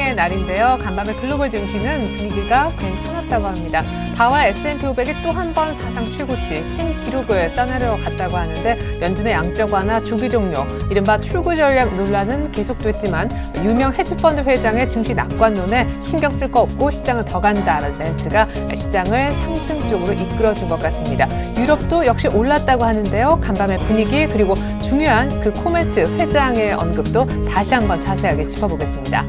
회장의 날인데요. 간밤에 글로벌 증시는 분위기가 괜찮았다고 합니다. 다와 S&P 500이 또 한 번 사상 최고치 신기록을 써내려갔다고 하는데 연준의 양적 완화 조기 종료, 이른바 출구 전략 논란은 계속됐지만 유명 헤지펀드 회장의 증시 낙관론에 신경 쓸 거 없고 시장은 더 간다라는 멘트가 시장을 상승 쪽으로 이끌어준 것 같습니다. 유럽도 역시 올랐다고 하는데요. 간밤의 분위기 그리고 중요한 그 코멘트 회장의 언급도 다시 한번 자세하게 짚어보겠습니다.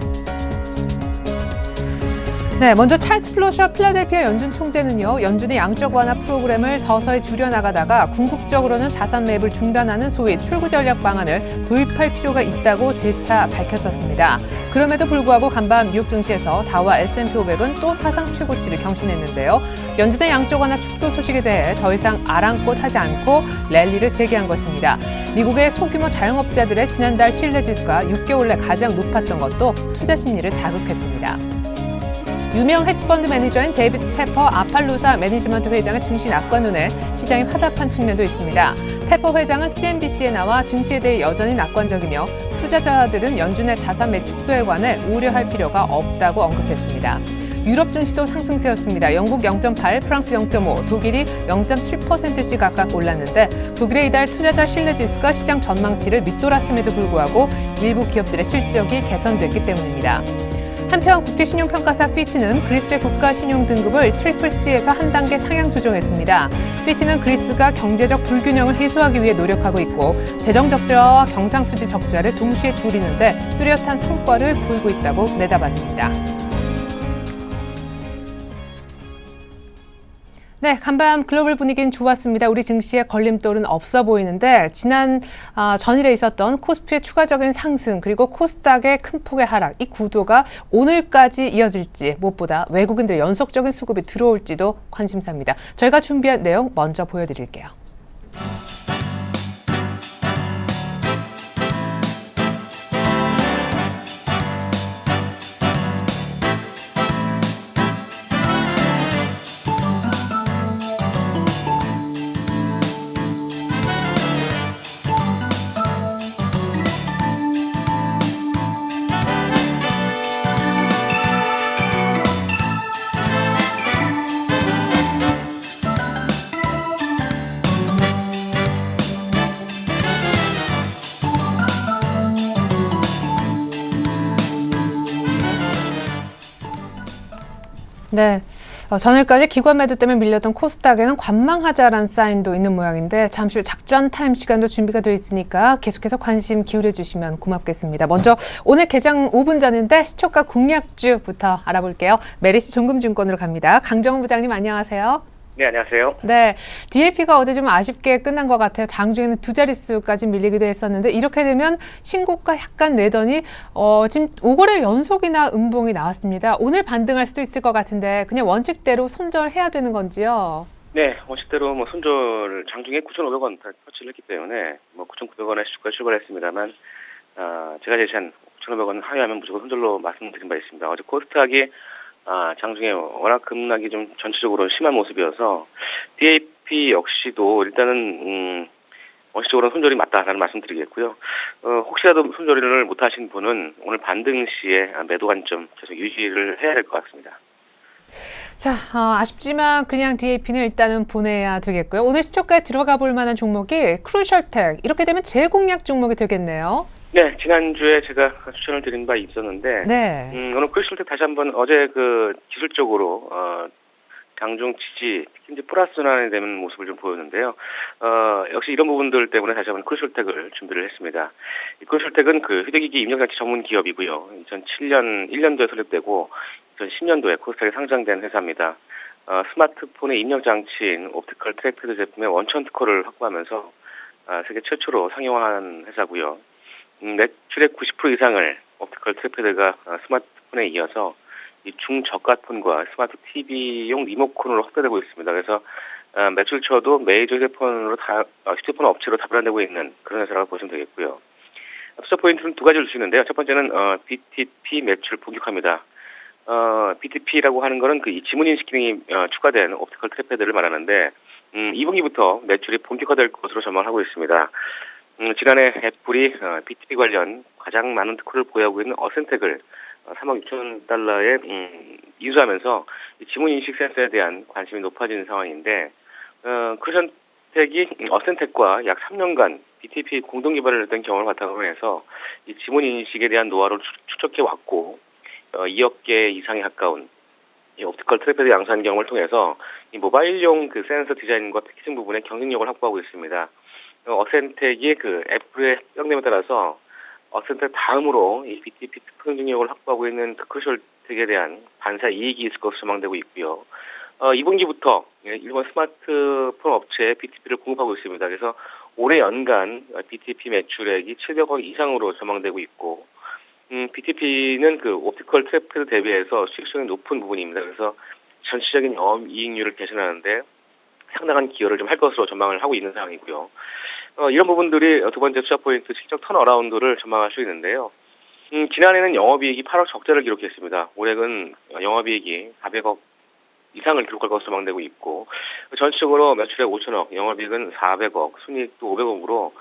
네, 먼저 찰스 플로셔 필라델피아 연준 총재는요, 연준의 양적 완화 프로그램을 서서히 줄여나가다가 궁극적으로는 자산 매입을 중단하는 소위 출구 전략 방안을 도입할 필요가 있다고 재차 밝혔었습니다. 그럼에도 불구하고 간밤 뉴욕 증시에서 다우와 S&P 500은 또 사상 최고치를 경신했는데요. 연준의 양적 완화 축소 소식에 대해 더 이상 아랑곳하지 않고 랠리를 재개한 것입니다. 미국의 소규모 자영업자들의 지난달 신뢰 지수가 6개월 내 가장 높았던 것도 투자 심리를 자극했습니다. 유명 헤지펀드 매니저인 데이빗 스태퍼 아팔루사 매니지먼트 회장의 증시 낙관론에 시장이 화답한 측면도 있습니다. 스태퍼 회장은 CNBC에 나와 증시에 대해 여전히 낙관적이며 투자자들은 연준의 자산 매입 축소에 관해 우려할 필요가 없다고 언급했습니다. 유럽 증시도 상승세였습니다. 영국 0.8, 프랑스 0.5, 독일이 0.7%씩 각각 올랐는데 독일의 이달 투자자 신뢰 지수가 시장 전망치를 밑돌았음에도 불구하고 일부 기업들의 실적이 개선됐기 때문입니다. 한편 국제신용평가사 피치는 그리스의 국가신용 등급을 트리플 C에서 한 단계 상향 조정했습니다. 피치는 그리스가 경제적 불균형을 해소하기 위해 노력하고 있고 재정 적자와 경상수지 적자를 동시에 줄이는데 뚜렷한 성과를 보이고 있다고 내다봤습니다. 네, 간밤 글로벌 분위기는 좋았습니다. 우리 증시에 걸림돌은 없어 보이는데 지난 전일에 있었던 코스피의 추가적인 상승 그리고 코스닥의 큰 폭의 하락, 이 구도가 오늘까지 이어질지 무엇보다 외국인들의 연속적인 수급이 들어올지도 관심사입니다. 저희가 준비한 내용 먼저 보여드릴게요. 네. 전일까지 기관 매도 때문에 밀렸던 코스닥에는 관망하자라는 사인도 있는 모양인데 잠시 후 작전 타임 시간도 준비가 되어 있으니까 계속해서 관심 기울여 주시면 고맙겠습니다. 먼저 오늘 개장 5분 전인데 시초가 공략주부터 알아볼게요. 메리츠 종금증권으로 갑니다. 강정훈 부장님 안녕하세요. 네, 안녕하세요. 네, DAP가 어제 좀 아쉽게 끝난 것 같아요. 장중에는 두 자릿수까지 밀리기도 했었는데 이렇게 되면 신고가 약간 내더니 지금 5거래 연속이나 음봉이 나왔습니다. 오늘 반등할 수도 있을 것 같은데 그냥 원칙대로 손절해야 되는 건지요? 네, 원칙대로 손절 장중에 9,500원 터치를 했기 때문에 9,900원에 시초가 출발했습니다만 제가 제시한 9,500원 하회하면 무조건 손절로 말씀드린 바 있습니다. 어제 코스닥이 장중에 워낙 급락이 좀 전체적으로 심한 모습이어서 DAP 역시도 일단은 원칙적으로 손절이 맞다라는 말씀드리겠고요. 혹시라도 손절을 못하신 분은 오늘 반등 시에 매도 관점 계속 유지를 해야 될 것 같습니다. 자, 아쉽지만 그냥 DAP는 일단은 보내야 되겠고요. 오늘 시초가에 들어가 볼 만한 종목이 크루셜텍, 이렇게 되면 재공략 종목이 되겠네요. 네, 지난주에 제가 추천을 드린 바 있었는데, 네. 오늘 크루셜텍 다시 한번 어제 기술적으로, 장중 지지, 특히 이제 플러스 전환이 되는 모습을 좀 보였는데요. 역시 이런 부분들 때문에 다시 한번 크루셜텍을 준비를 했습니다. 이 크루셜텍은 휴대기기 입력장치 전문 기업이고요. 2007년 1년도에 설립되고, 2010년도에 코스닥에 상장된 회사입니다. 스마트폰의 입력장치인 옵티컬 트랙패드 제품의 원천 특허를 확보하면서, 세계 최초로 상용화한 회사고요. 매출의 90% 이상을 옵티컬 트랙패드가 스마트폰에 이어서 이 중저가폰과 스마트 TV용 리모컨으로 확대되고 있습니다. 그래서 매출처도 메이저 휴대폰 업체로 다변화되고 있는 그런 회사라고 보시면 되겠고요. 투자 포인트는 두 가지를 주시는데요. 첫 번째는 BTP 매출 폭격합니다. BTP라고 하는 거는 이 지문 인식 기능이 추가된 옵티컬 트랙패드를 말하는데 2분기부터 매출이 본격화될 것으로 전망하고 있습니다. 지난해 애플이 BTP 관련 가장 많은 특허를 보유하고 있는 어센텍을 3억 6천 달러에 이수하면서 지문인식 센서에 대한 관심이 높아지는 상황인데 크루션텍이 어센텍과 약 3년간 BTP 공동 개발을 했던 경험을 바탕으로 해서 이 지문인식에 대한 노하우를 축적해 왔고 2억 개 이상에 가까운 이 옵티컬 트래피드 양산 경험을 통해서 이 모바일용 그 센서 디자인과 패키징 부분에 경쟁력을 확보하고 있습니다. 어센텍이 그 애플의 협력에 따라서 어센텍 다음으로 이 BTP 특허 경쟁력을 확보하고 있는 크루셜텍에 대한 반사 이익이 있을 것으로 전망되고 있고요. 2분기부터 일본 스마트폰 업체에 BTP를 공급하고 있습니다. 그래서 올해 연간 BTP 매출액이 700억 이상으로 전망되고 있고, BTP는 그 옵티컬 트래피드 대비해서 수익성이 높은 부분입니다. 그래서 전체적인 영업이익률을 개선하는데 상당한 기여를 좀 할 것으로 전망을 하고 있는 상황이고요. 이런 부분들이 두 번째 투자 포인트 실적 턴어라운드를 전망할 수 있는데요. 지난해는 영업이익이 8억 적자를 기록했습니다. 올해는 영업이익이 400억 이상을 기록할 것으로 전망되고 있고, 전체적으로 매출액 5천억, 영업이익은 400억, 순이익도 500억으로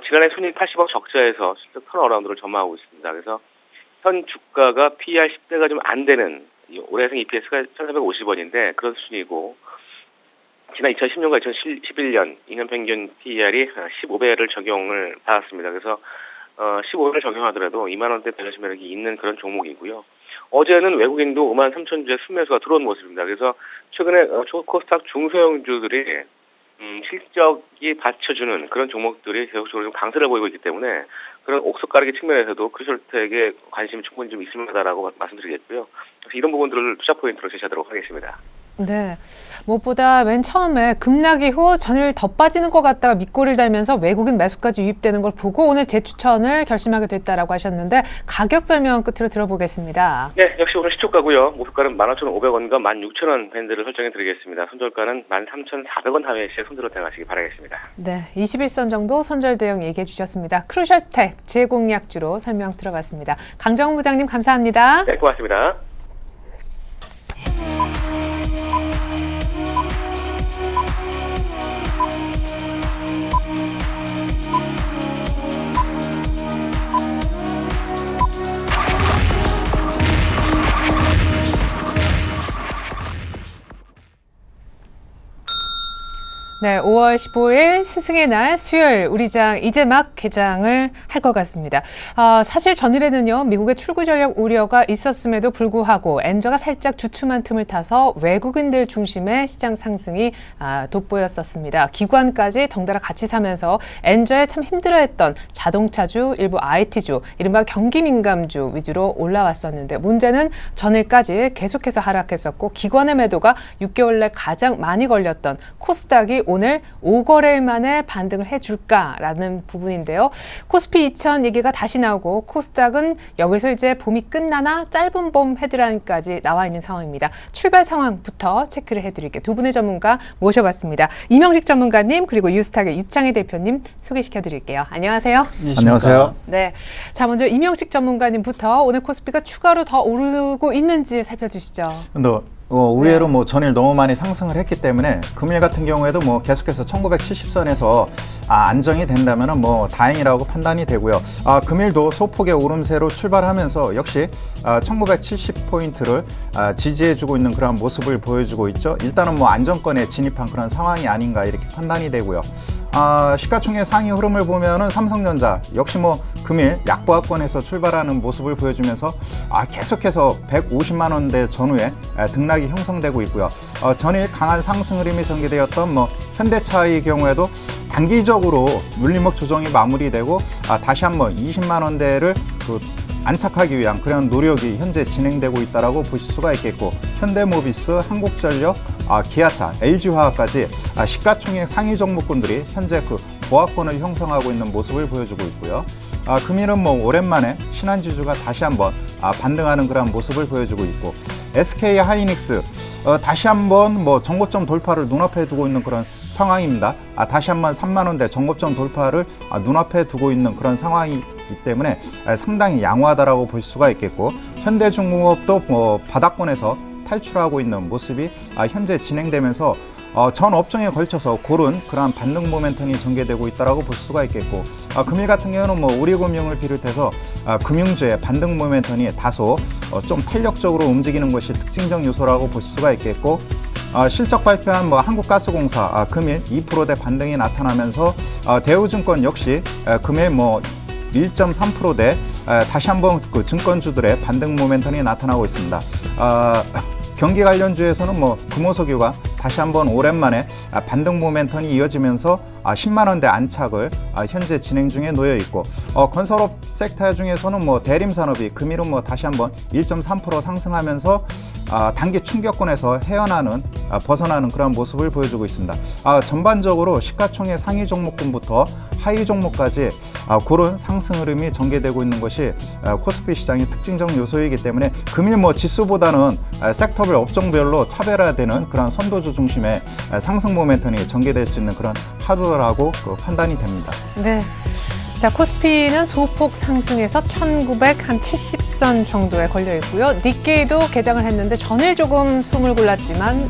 지난해 순이익 80억 적자에서 실적 턴어라운드를 전망하고 있습니다. 그래서 현 주가가 PER 10배가 좀 안 되는 올해 EPS가 1,450원인데 그런 수준이고, 지난 2010년과 2011년 2년 평균 PER이 15배를 적용을 받았습니다. 그래서 15배를 적용하더라도 2만 원대 밸런스 매력이 있는 그런 종목이고요. 어제는 외국인도 5만 3천 주의 순매수가 들어온 모습입니다. 그래서 최근에 코스닥 중소형주들이 실적이 받쳐주는 그런 종목들이 계속적으로 좀 강세를 보이고 있기 때문에 그런 옥석 가르기 측면에서도 크루셜텍에 관심이 충분히 좀 있습니다라고 말씀드리겠고요. 그래서 이런 부분들을 투자 포인트로 제시하도록 하겠습니다. 네, 무엇보다 맨 처음에 급락이 후 전일 더 빠지는 것 같다가 밑골을 달면서 외국인 매수까지 유입되는 걸 보고 오늘 재추천을 결심하게 됐다라고 하셨는데 가격 설명 끝으로 들어보겠습니다. 네, 역시 오늘 시초가고요. 목표가는 15,500원과 16,000원 밴드를 설정해 드리겠습니다. 손절가는 13,400원 하회 시에 손들어 대응하시기 바라겠습니다. 네, 21선 정도 손절 대응 얘기해 주셨습니다. 크루셜텍 재공약주로 설명 들어봤습니다. 강정훈 부장님 감사합니다. 네, 고맙습니다. 네, 5월 15일 스승의 날 수요일 우리 장 이제 막 개장을 할 것 같습니다. 사실 전일에는요 미국의 출구 전략 우려가 있었음에도 불구하고 엔저가 살짝 주춤한 틈을 타서 외국인들 중심의 시장 상승이 돋보였었습니다. 기관까지 덩달아 같이 사면서 엔저에 참 힘들어했던 자동차주, 일부 IT주, 이른바 경기민감주 위주로 올라왔었는데 문제는 전일까지 계속해서 하락했었고 기관의 매도가 6개월 내 가장 많이 걸렸던 코스닥이 오늘 5거래일 만에 반등을 해줄까라는 부분인데요. 코스피 2000 얘기가 다시 나오고 코스닥은 여기서 이제 봄이 끝나나 짧은 봄 헤드라인까지 나와 있는 상황입니다. 출발 상황부터 체크를 해드릴게요. 두 분의 전문가 모셔봤습니다. 이명식 전문가님 그리고 유스탁의 유창희 대표님 소개시켜드릴게요. 안녕하세요. 안녕하세요. 네, 자 먼저 이명식 전문가님부터 오늘 코스피가 추가로 더 오르고 있는지 살펴주시죠. 의외로 뭐 전일 너무 많이 상승을 했기 때문에 금일 같은 경우에도 뭐 계속해서 1970선에서 안정이 된다면은 뭐 다행이라고 판단이 되고요. 금일도 소폭의 오름세로 출발하면서 역시 1970포인트를 지지해주고 있는 그런 모습을 보여주고 있죠. 일단은 뭐 안정권에 진입한 그런 상황이 아닌가 이렇게 판단이 되고요. 시가총액 상위 흐름을 보면은 삼성전자 역시 뭐 금일 약보합권에서 출발하는 모습을 보여주면서 계속해서 150만 원대 전후에 등락이 형성되고 있고요. 전일 강한 상승 흐름이 전개되었던 뭐 현대차의 경우에도 단기적으로 물리목 조정이 마무리되고 다시 한번 20만 원대를 안착하기 위한 그런 노력이 현재 진행되고 있다라고 보실 수가 있겠고, 현대모비스, 한국전력, 기아차, LG화학까지 시가총액 상위 종목군들이 현재 그 보합권을 형성하고 있는 모습을 보여주고 있고요. 금일은 뭐 오랜만에 신한지주가 다시 한번 반등하는 그런 모습을 보여주고 있고, SK 하이닉스 다시 한번 뭐 전고점 돌파를 눈앞에 두고 있는 그런 상황입니다. 다시 한번 3만 원대 전고점 돌파를 눈앞에 두고 있는 그런 상황이기 때문에 상당히 양호하다라고 볼 수가 있겠고, 현대중공업도 뭐 바닥권에서 탈출하고 있는 모습이 현재 진행되면서 전 업종에 걸쳐서 고른 그러한 반등 모멘텀이 전개되고 있다라고 볼 수가 있겠고, 금일 같은 경우는 뭐 우리금융을 비롯해서 금융주의 반등 모멘텀이 다소 좀 탄력적으로 움직이는 것이 특징적 요소라고 볼 수가 있겠고, 실적 발표한 뭐 한국가스공사 금일 2%대 반등이 나타나면서 대우증권 역시 금일 뭐 1.3%대 다시 한번 그 증권주들의 반등 모멘텀이 나타나고 있습니다. 경기 관련주에서는 뭐 금호석유가 다시 한번 오랜만에 반등 모멘텀이 이어지면서 10만 원대 안착을 현재 진행 중에 놓여 있고, 건설업 섹터 중에서는 뭐 대림산업이 금일은 뭐 다시 한번 1.3% 상승하면서 단기 충격권에서 벗어나는 그런 모습을 보여주고 있습니다. 전반적으로 시가총액 상위 종목군부터 하위 종목까지 그런 상승 흐름이 전개되고 있는 것이 코스피 시장의 특징적 요소이기 때문에 금일 뭐 지수보다는 섹터별 업종별로 차별화되는 그런 선도주 중심의 상승 모멘텀이 전개될 수 있는 그런 하루라고 판단이 됩니다. 네. 자, 코스피는 소폭 상승해서 1970선 정도에 걸려 있고요. 니케이도 개장을 했는데 전일 조금 숨을 골랐지만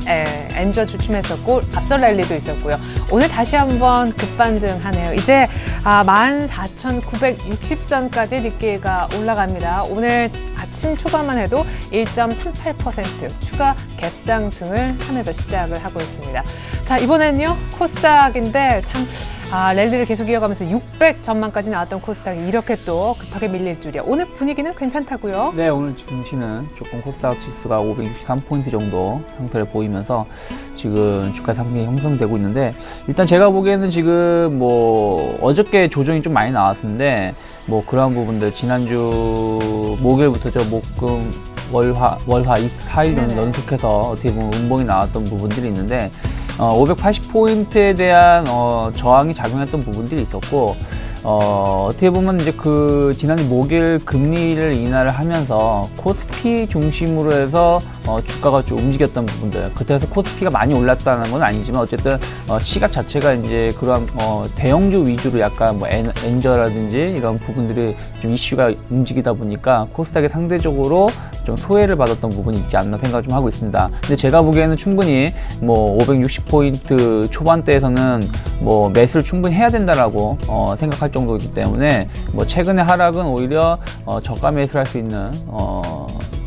엔저 주춤했었고 앞서 랠리도 있었고요. 오늘 다시 한번 급반등하네요. 이제 14,960선까지 니케이가 올라갑니다. 오늘 아침 초반만 해도 1.38% 추가 갭상승을 하면서 시작을 하고 있습니다. 자, 이번엔요 코스닥인데 참 랠리를 계속 이어가면서 600전만까지 나왔던 코스닥이 이렇게 또 급하게 밀릴 줄이야. 오늘 분위기는 괜찮다고요? 네, 오늘 증시는 조금 코스닥 지수가 563포인트 정도 상태를 보이면서 지금 주가 상승이 형성되고 있는데, 일단 제가 보기에는 지금 뭐 어저께 조정이 좀 많이 나왔는데 뭐 그러한 부분들 지난주 목요일부터죠. 목금 월화 4일 정도 연속해서 어떻게 보면 음봉이 나왔던 부분들이 있는데 580포인트에 대한 저항이 작용했던 부분들이 있었고, 어떻게 보면 이제 그 지난주 목요일 금리를 인하를 하면서 코스피 중심으로 해서 주가가 좀 움직였던 부분들, 그때에서 코스피가 많이 올랐다는 건 아니지만 어쨌든 시각 자체가 이제 그런 대형주 위주로 약간 뭐 엔저라든지 이런 부분들이 좀 이슈가 움직이다 보니까 코스닥이 상대적으로 좀 소외를 받았던 부분이 있지 않나 생각을 좀 하고 있습니다. 근데 제가 보기에는 충분히 뭐 560포인트 초반대에서는 뭐 매수를 충분히 해야 된다라고 생각할 정도이기 때문에 뭐 최근의 하락은 오히려 저가 매수를 할 수 있는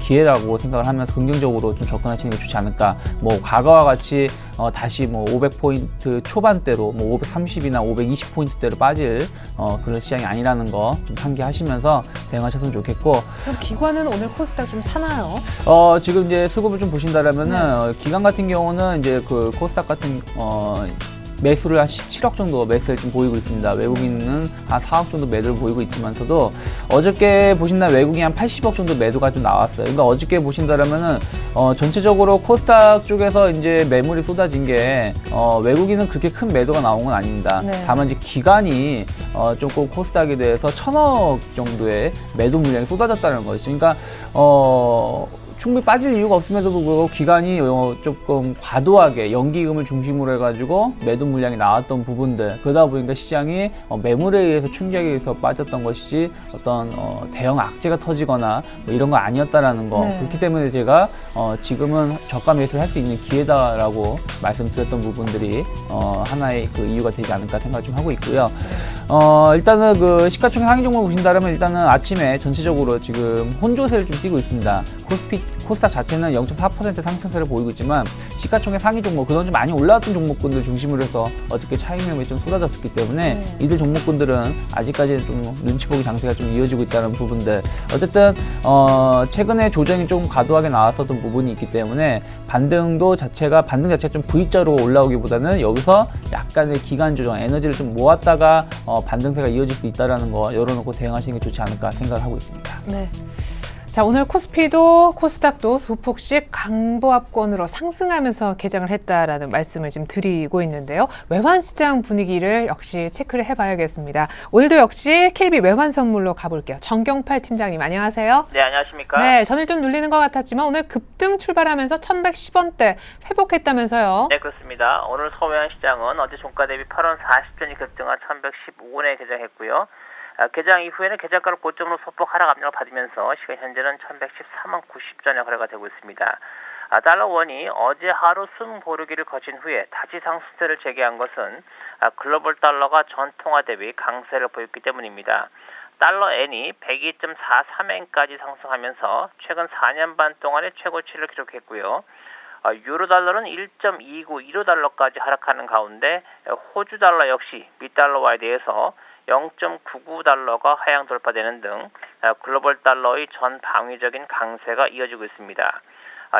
기회라고 생각을 하면서 긍정적으로 좀 접근하시는 게 좋지 않을까. 뭐 과거와 같이 다시 뭐 500포인트 초반대로 뭐 530이나 520포인트대로 빠질 그런 시장이 아니라는 거 좀 상기하시면서 대응하셨으면 좋겠고. 그럼 기관은 오늘 코스닥 좀 사나요? 지금 이제 수급을 좀 보신다라면은 기관 같은 경우는 이제 그 코스닥 같은 매수를 한 17억 정도 매수를 좀 보이고 있습니다. 외국인은 한 4억 정도 매도를 보이고 있지만서도 어저께 보신다면 외국인 한 80억 정도 매도가 좀 나왔어요. 그러니까 어저께 보신다라면은 전체적으로 코스닥 쪽에서 이제 매물이 쏟아진 게 외국인은 그렇게 큰 매도가 나온 건 아닙니다. 네. 다만 이제 기관이 조금 코스닥에 대해서 1,000억 정도의 매도 물량이 쏟아졌다는 거죠. 그러니까 충분히 빠질 이유가 없음에도 불구하고 기관이 조금 과도하게 연기금을 중심으로 해가지고 매도 물량이 나왔던 부분들, 그러다 보니까 시장이 매물에 의해서 충격에 의해서 빠졌던 것이지 어떤 대형 악재가 터지거나 뭐 이런 거 아니었다라는 거. 네. 그렇기 때문에 제가 지금은 저가 매수를 할 수 있는 기회다라고 말씀드렸던 부분들이 하나의 그 이유가 되지 않을까 생각 좀 하고 있고요. 일단은 그 시가총액 상위 종목을 보신다면 일단은 아침에 전체적으로 지금 혼조세를 좀 띄고 있습니다. 코스닥 자체는 0.4% 상승세를 보이고 있지만 시가총액 상위 종목, 그동안 좀 많이 올라왔던 종목군들 중심으로 해서 어저께 차익 매물이 좀 쏟아졌기 때문에 이들 종목군들은 아직까지는 좀 눈치 보기 장세가 좀 이어지고 있다는 부분들. 어쨌든 최근에 조정이 좀 과도하게 나왔었던 부분이 있기 때문에 반등 자체가 좀 V자로 올라오기보다는 여기서 약간의 기간 조정, 에너지를 좀 모았다가 반등세가 이어질 수 있다는 거 열어놓고 대응하시는 게 좋지 않을까 생각을 하고 있습니다. 네. 자, 오늘 코스피도 코스닥도 소폭씩 강보합권으로 상승하면서 개장을 했다라는 말씀을 지금 드리고 있는데요. 외환시장 분위기를 역시 체크를 해봐야겠습니다. 오늘도 역시 KB 외환선물로 가볼게요. 정경팔 팀장님, 안녕하세요. 네, 안녕하십니까? 네, 전일 좀 눌리는 것 같았지만 오늘 급등 출발하면서 1110원대 회복했다면서요? 네, 그렇습니다. 오늘 서외환시장은 어제 종가 대비 8원 40전이 급등한 1115원에 개장했고요. 개장 이후에는 계좌가를 고점으로 소폭 하락 압력을 받으면서 시간 현재는 1113원 90전에 거래가 되고 있습니다. 달러 원이 어제 하루 숨고르기를 거친 후에 다시 상승세를 재개한 것은 글로벌 달러가 전 통화 대비 강세를 보였기 때문입니다. 달러 N이 102.43엔까지 상승하면서 최근 4년 반 동안의 최고치를 기록했고요. 유로 달러는 1.29 1호달러까지 하락하는 가운데 호주 달러 역시 미달러화에 대해서 0.99달러가 하향 돌파되는 등 글로벌 달러의 전 방위적인 강세가 이어지고 있습니다.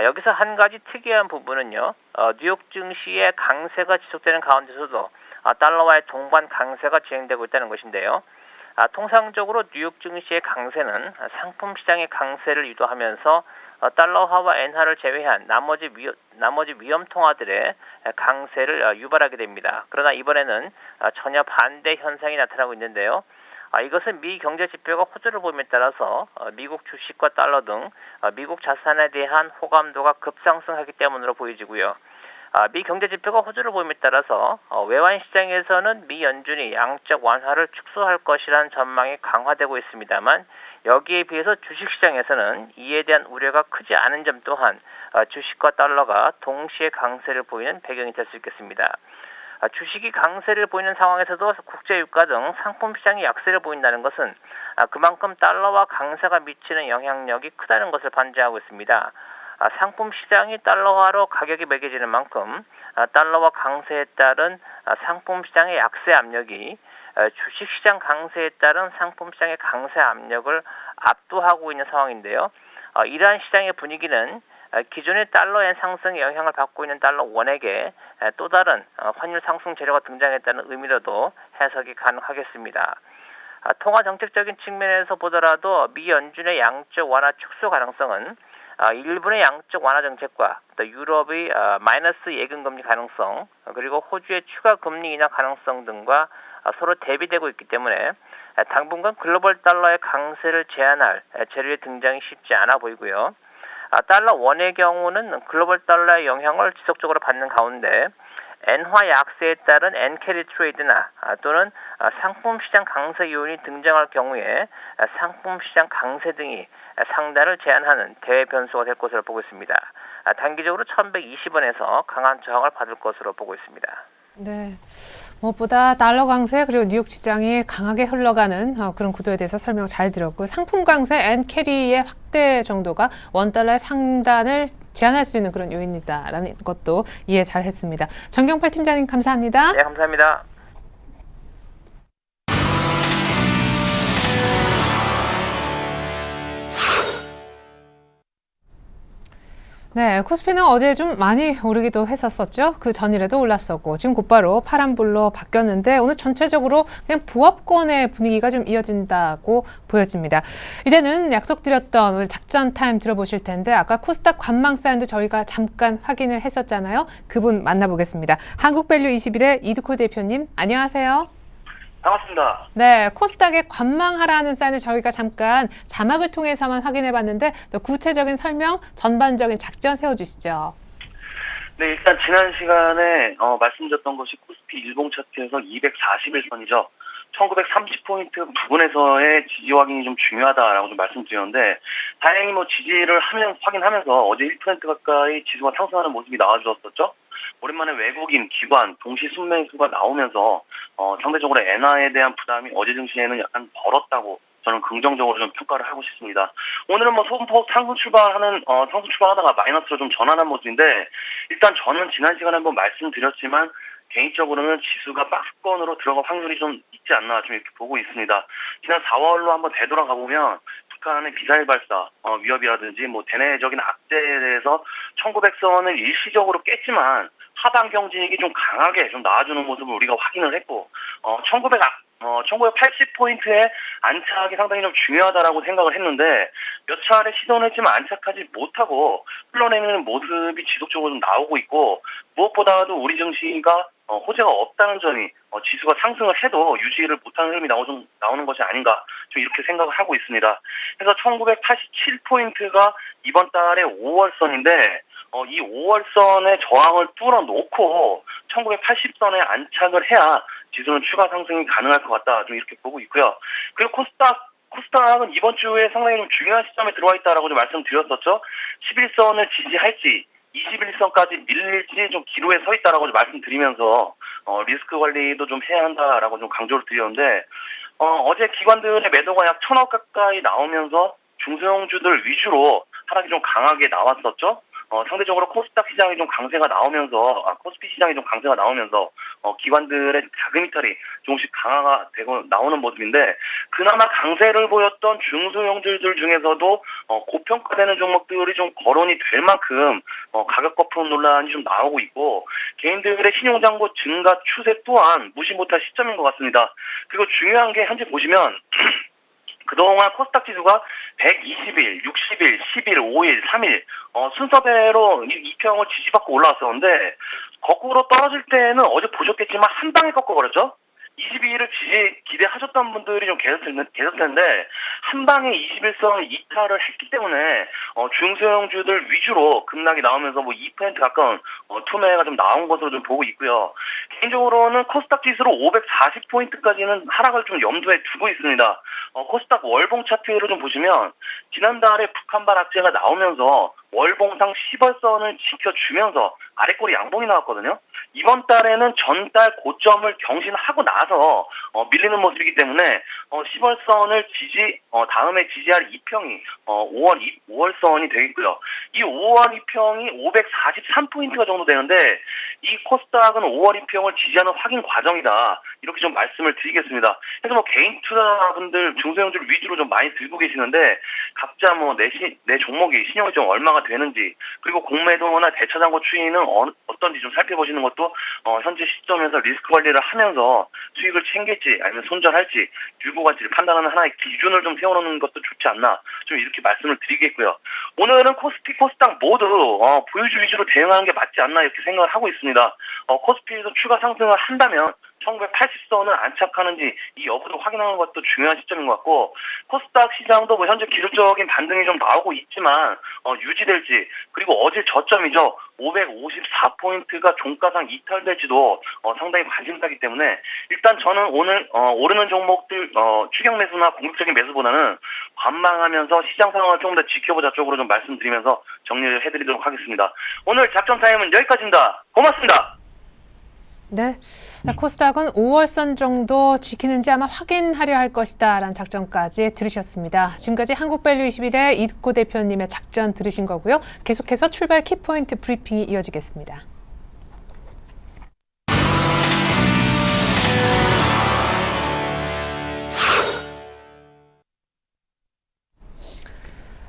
여기서 한 가지 특이한 부분은요. 뉴욕 증시의 강세가 지속되는 가운데서도 달러와의 동반 강세가 진행되고 있다는 것인데요. 통상적으로 뉴욕 증시의 강세는 상품 시장의 강세를 유도하면서 달러화와 엔화를 제외한 나머지 위험 통화들의 강세를 유발하게 됩니다. 그러나 이번에는 전혀 반대 현상이 나타나고 있는데요. 이것은 미 경제 지표가 호조를 보임에 따라서 미국 주식과 달러 등 미국 자산에 대한 호감도가 급상승하기 때문으로 보여지고요. 미 경제 지표가 호조를 보임에 따라서 외환 시장에서는 미 연준이 양적 완화를 축소할 것이라는 전망이 강화되고 있습니다만 여기에 비해서 주식시장에서는 이에 대한 우려가 크지 않은 점 또한 주식과 달러가 동시에 강세를 보이는 배경이 될 수 있겠습니다. 주식이 강세를 보이는 상황에서도 국제유가 등 상품시장이 약세를 보인다는 것은 그만큼 달러와 강세가 미치는 영향력이 크다는 것을 반증하고 있습니다. 상품 시장이 달러화로 가격이 매겨지는 만큼 달러와 강세에 따른 상품 시장의 약세 압력이 주식 시장 강세에 따른 상품 시장의 강세 압력을 압도하고 있는 상황인데요. 이러한 시장의 분위기는 기존의 달러의 상승에 영향을 받고 있는 달러 원에게 또 다른 환율 상승 재료가 등장했다는 의미로도 해석이 가능하겠습니다. 통화 정책적인 측면에서 보더라도 미 연준의 양적 완화 축소 가능성은 일본의 양적 완화 정책과 또 유럽의 마이너스 예금금리 가능성 그리고 호주의 추가 금리 인하 가능성 등과 서로 대비되고 있기 때문에 당분간 글로벌 달러의 강세를 제한할 재료의 등장이 쉽지 않아 보이고요. 달러 원의 경우는 글로벌 달러의 영향을 지속적으로 받는 가운데 엔화 약세에 따른 엔캐리 트레이드나 또는 상품 시장 강세 요인이 등장할 경우에 상품 시장 강세 등이 상단을 제한하는 대외 변수가 될 것으로 보고 있습니다. 단기적으로 1120원에서 강한 저항을 받을 것으로 보고 있습니다. 네. 무엇보다 달러 강세 그리고 뉴욕 시장이 강하게 흘러가는 그런 구도에 대해서 설명 잘 드렸고 상품 강세 앤 캐리의 확대 정도가 원달러의 상단을 제한할 수 있는 그런 요인이다라는 것도 이해 잘 했습니다. 정경팔 팀장님 감사합니다. 네, 감사합니다. 네, 코스피는 어제 좀 많이 오르기도 했었었죠. 그 전일에도 올랐었고 지금 곧바로 파란불로 바뀌었는데 오늘 전체적으로 그냥 보합권의 분위기가 좀 이어진다고 보여집니다. 이제는 약속드렸던 오늘 작전 타임 들어보실 텐데 아까 코스닥 관망 사연도 저희가 잠깐 확인을 했었잖아요. 그분 만나보겠습니다. 한국밸류 21의 이두코 대표님 안녕하세요. 반갑습니다. 네, 코스닥에 관망하라는 사인을 저희가 잠깐 자막을 통해서만 확인해봤는데 또 구체적인 설명, 전반적인 작전 세워주시죠. 네, 일단 지난 시간에 말씀드렸던 것이 코스피 일봉 차트에서 241선이죠. 1930포인트 부분에서의 지지 확인이 좀 중요하다라고 좀 말씀드렸는데 다행히 지지를 확인하면서 어제 1% 가까이 지수가 상승하는 모습이 나와주었었죠. 오랜만에 외국인, 기관, 동시 순매수가 나오면서 상대적으로 엔화에 대한 부담이 어제 증시에는 약간 벌었다고 저는 긍정적으로 좀 평가를 하고 싶습니다. 오늘은 소폭 상승 출발하다가 마이너스로 좀 전환한 모습인데 일단 저는 지난 시간에 한번 말씀드렸지만 개인적으로는 지수가 박스권으로 들어갈 확률이 좀 있지 않나 좀 이렇게 보고 있습니다. 지난 4월로 한번 되돌아가 보면 북한의 미사일 발사 위협이라든지 대내적인 악재에 대해서 1900선을 일시적으로 깼지만 하방 경직이 좀 강하게 좀 나와주는 모습을 우리가 확인을 했고 1980포인트에 안착이 상당히 좀 중요하다라고 생각을 했는데 몇 차례 시도는 했지만 안착하지 못하고 흘러내리는 모습이 지속적으로 좀 나오고 있고 무엇보다도 우리 증시가 호재가 없다는 점이 지수가 상승을 해도 유지를 못하는 흐름이 나오는 것이 아닌가 좀 이렇게 생각을 하고 있습니다. 그래서 1987포인트가 이번 달에 5월선인데 이 5월선의 저항을 뚫어놓고 1980선에 안착을 해야 지수는 추가 상승이 가능할 것 같다 좀 이렇게 보고 있고요. 그리고 코스닥은 이번 주에 상당히 좀 중요한 시점에 들어와 있다라고 좀 말씀드렸었죠. 11선을 지지할지 21선까지 밀릴지 좀 기로에 서 있다라고 좀 말씀드리면서 리스크 관리도 좀 해야 한다라고 좀 강조를 드렸는데 어제 기관들의 매도가 약 1,000억 가까이 나오면서 중소형주들 위주로 하락이 좀 강하게 나왔었죠. 상대적으로 코스닥 시장이 좀 강세가 나오면서 코스피 시장이 좀 강세가 나오면서 기관들의 자금 이탈이 조금씩 강화가 되고 나오는 모습인데 그나마 강세를 보였던 중소형주들 중에서도 고평가되는 종목들이 좀 거론이 될 만큼 가격 거품 논란이 좀 나오고 있고 개인들의 신용잔고 증가 추세 또한 무시 못할 시점인 것 같습니다. 그리고 중요한 게 현재 보시면 그동안 코스닥 지수가 120일, 60일, 10일, 5일, 3일 순서대로 이 평을 지지받고 올라왔었는데 거꾸로 떨어질 때는 어제 보셨겠지만 한 방에 꺾어버렸죠. 22일을 기대하셨던 분들이 좀 계셨을 텐데 한 방에 21선 이탈을 했기 때문에 중소형주들 위주로 급락이 나오면서 2% 가까운 투매가 좀 나온 것으로 좀 보고 있고요. 개인적으로는 코스닥 지수로 540포인트까지는 하락을 좀 염두에 두고 있습니다. 코스닥 월봉 차트를 좀 보시면 지난달에 북한발 악재가 나오면서 월봉상 10월선을 지켜주면서 아래꼬리 양봉이 나왔거든요. 이번 달에는 전달 고점을 경신하고 나서 밀리는 모습이기 때문에 10월선을 다음에 지지할 2평이 5월선이 되겠고요. 이 5월 2평이 543포인트가 정도 되는데 이 코스닥은 5월 2평을 지지하는 확인 과정이다. 이렇게 좀 말씀을 드리겠습니다. 그래서 개인 투자자분들 중소형주를 위주로 좀 많이 들고 계시는데 각자 내 종목이 신용이 좀 얼마가 되는지 그리고 공매도나 대차장고 추이는 어떤지 좀 살펴보시는 것도 현재 시점에서 리스크 관리를 하면서 수익을 챙길지 아니면 손절할지 유고 가치를 판단하는 하나의 기준을 좀 세워놓는 것도 좋지 않나 좀 이렇게 말씀을 드리겠고요. 오늘은 코스피, 코스닥 모두 보유주 위주로 대응하는 게 맞지 않나 이렇게 생각을 하고 있습니다. 코스피에서 추가 상승을 한다면 1980선을 안착하는지 이 여부도 확인하는 것도 중요한 시점인 것 같고 코스닥 시장도 현재 기술적인 반등이 좀 나오고 있지만 유지될지 그리고 어제 저점이죠. 554포인트가 종가상 이탈될지도 상당히 관심사기 때문에 일단 저는 오늘 오르는 종목들 추격 매수나 공격적인 매수보다는 관망하면서 시장 상황을 조금 더 지켜보자 쪽으로 좀 말씀드리면서 정리를 해드리도록 하겠습니다. 오늘 작전 타임은 여기까지입니다. 고맙습니다. 네. 코스닥은 5월선 정도 지키는지 아마 확인하려 할 것이다 라는 작전까지 들으셨습니다. 지금까지 한국밸류21의 이득호 대표님의 작전 들으신 거고요. 계속해서 출발 키포인트 브리핑이 이어지겠습니다.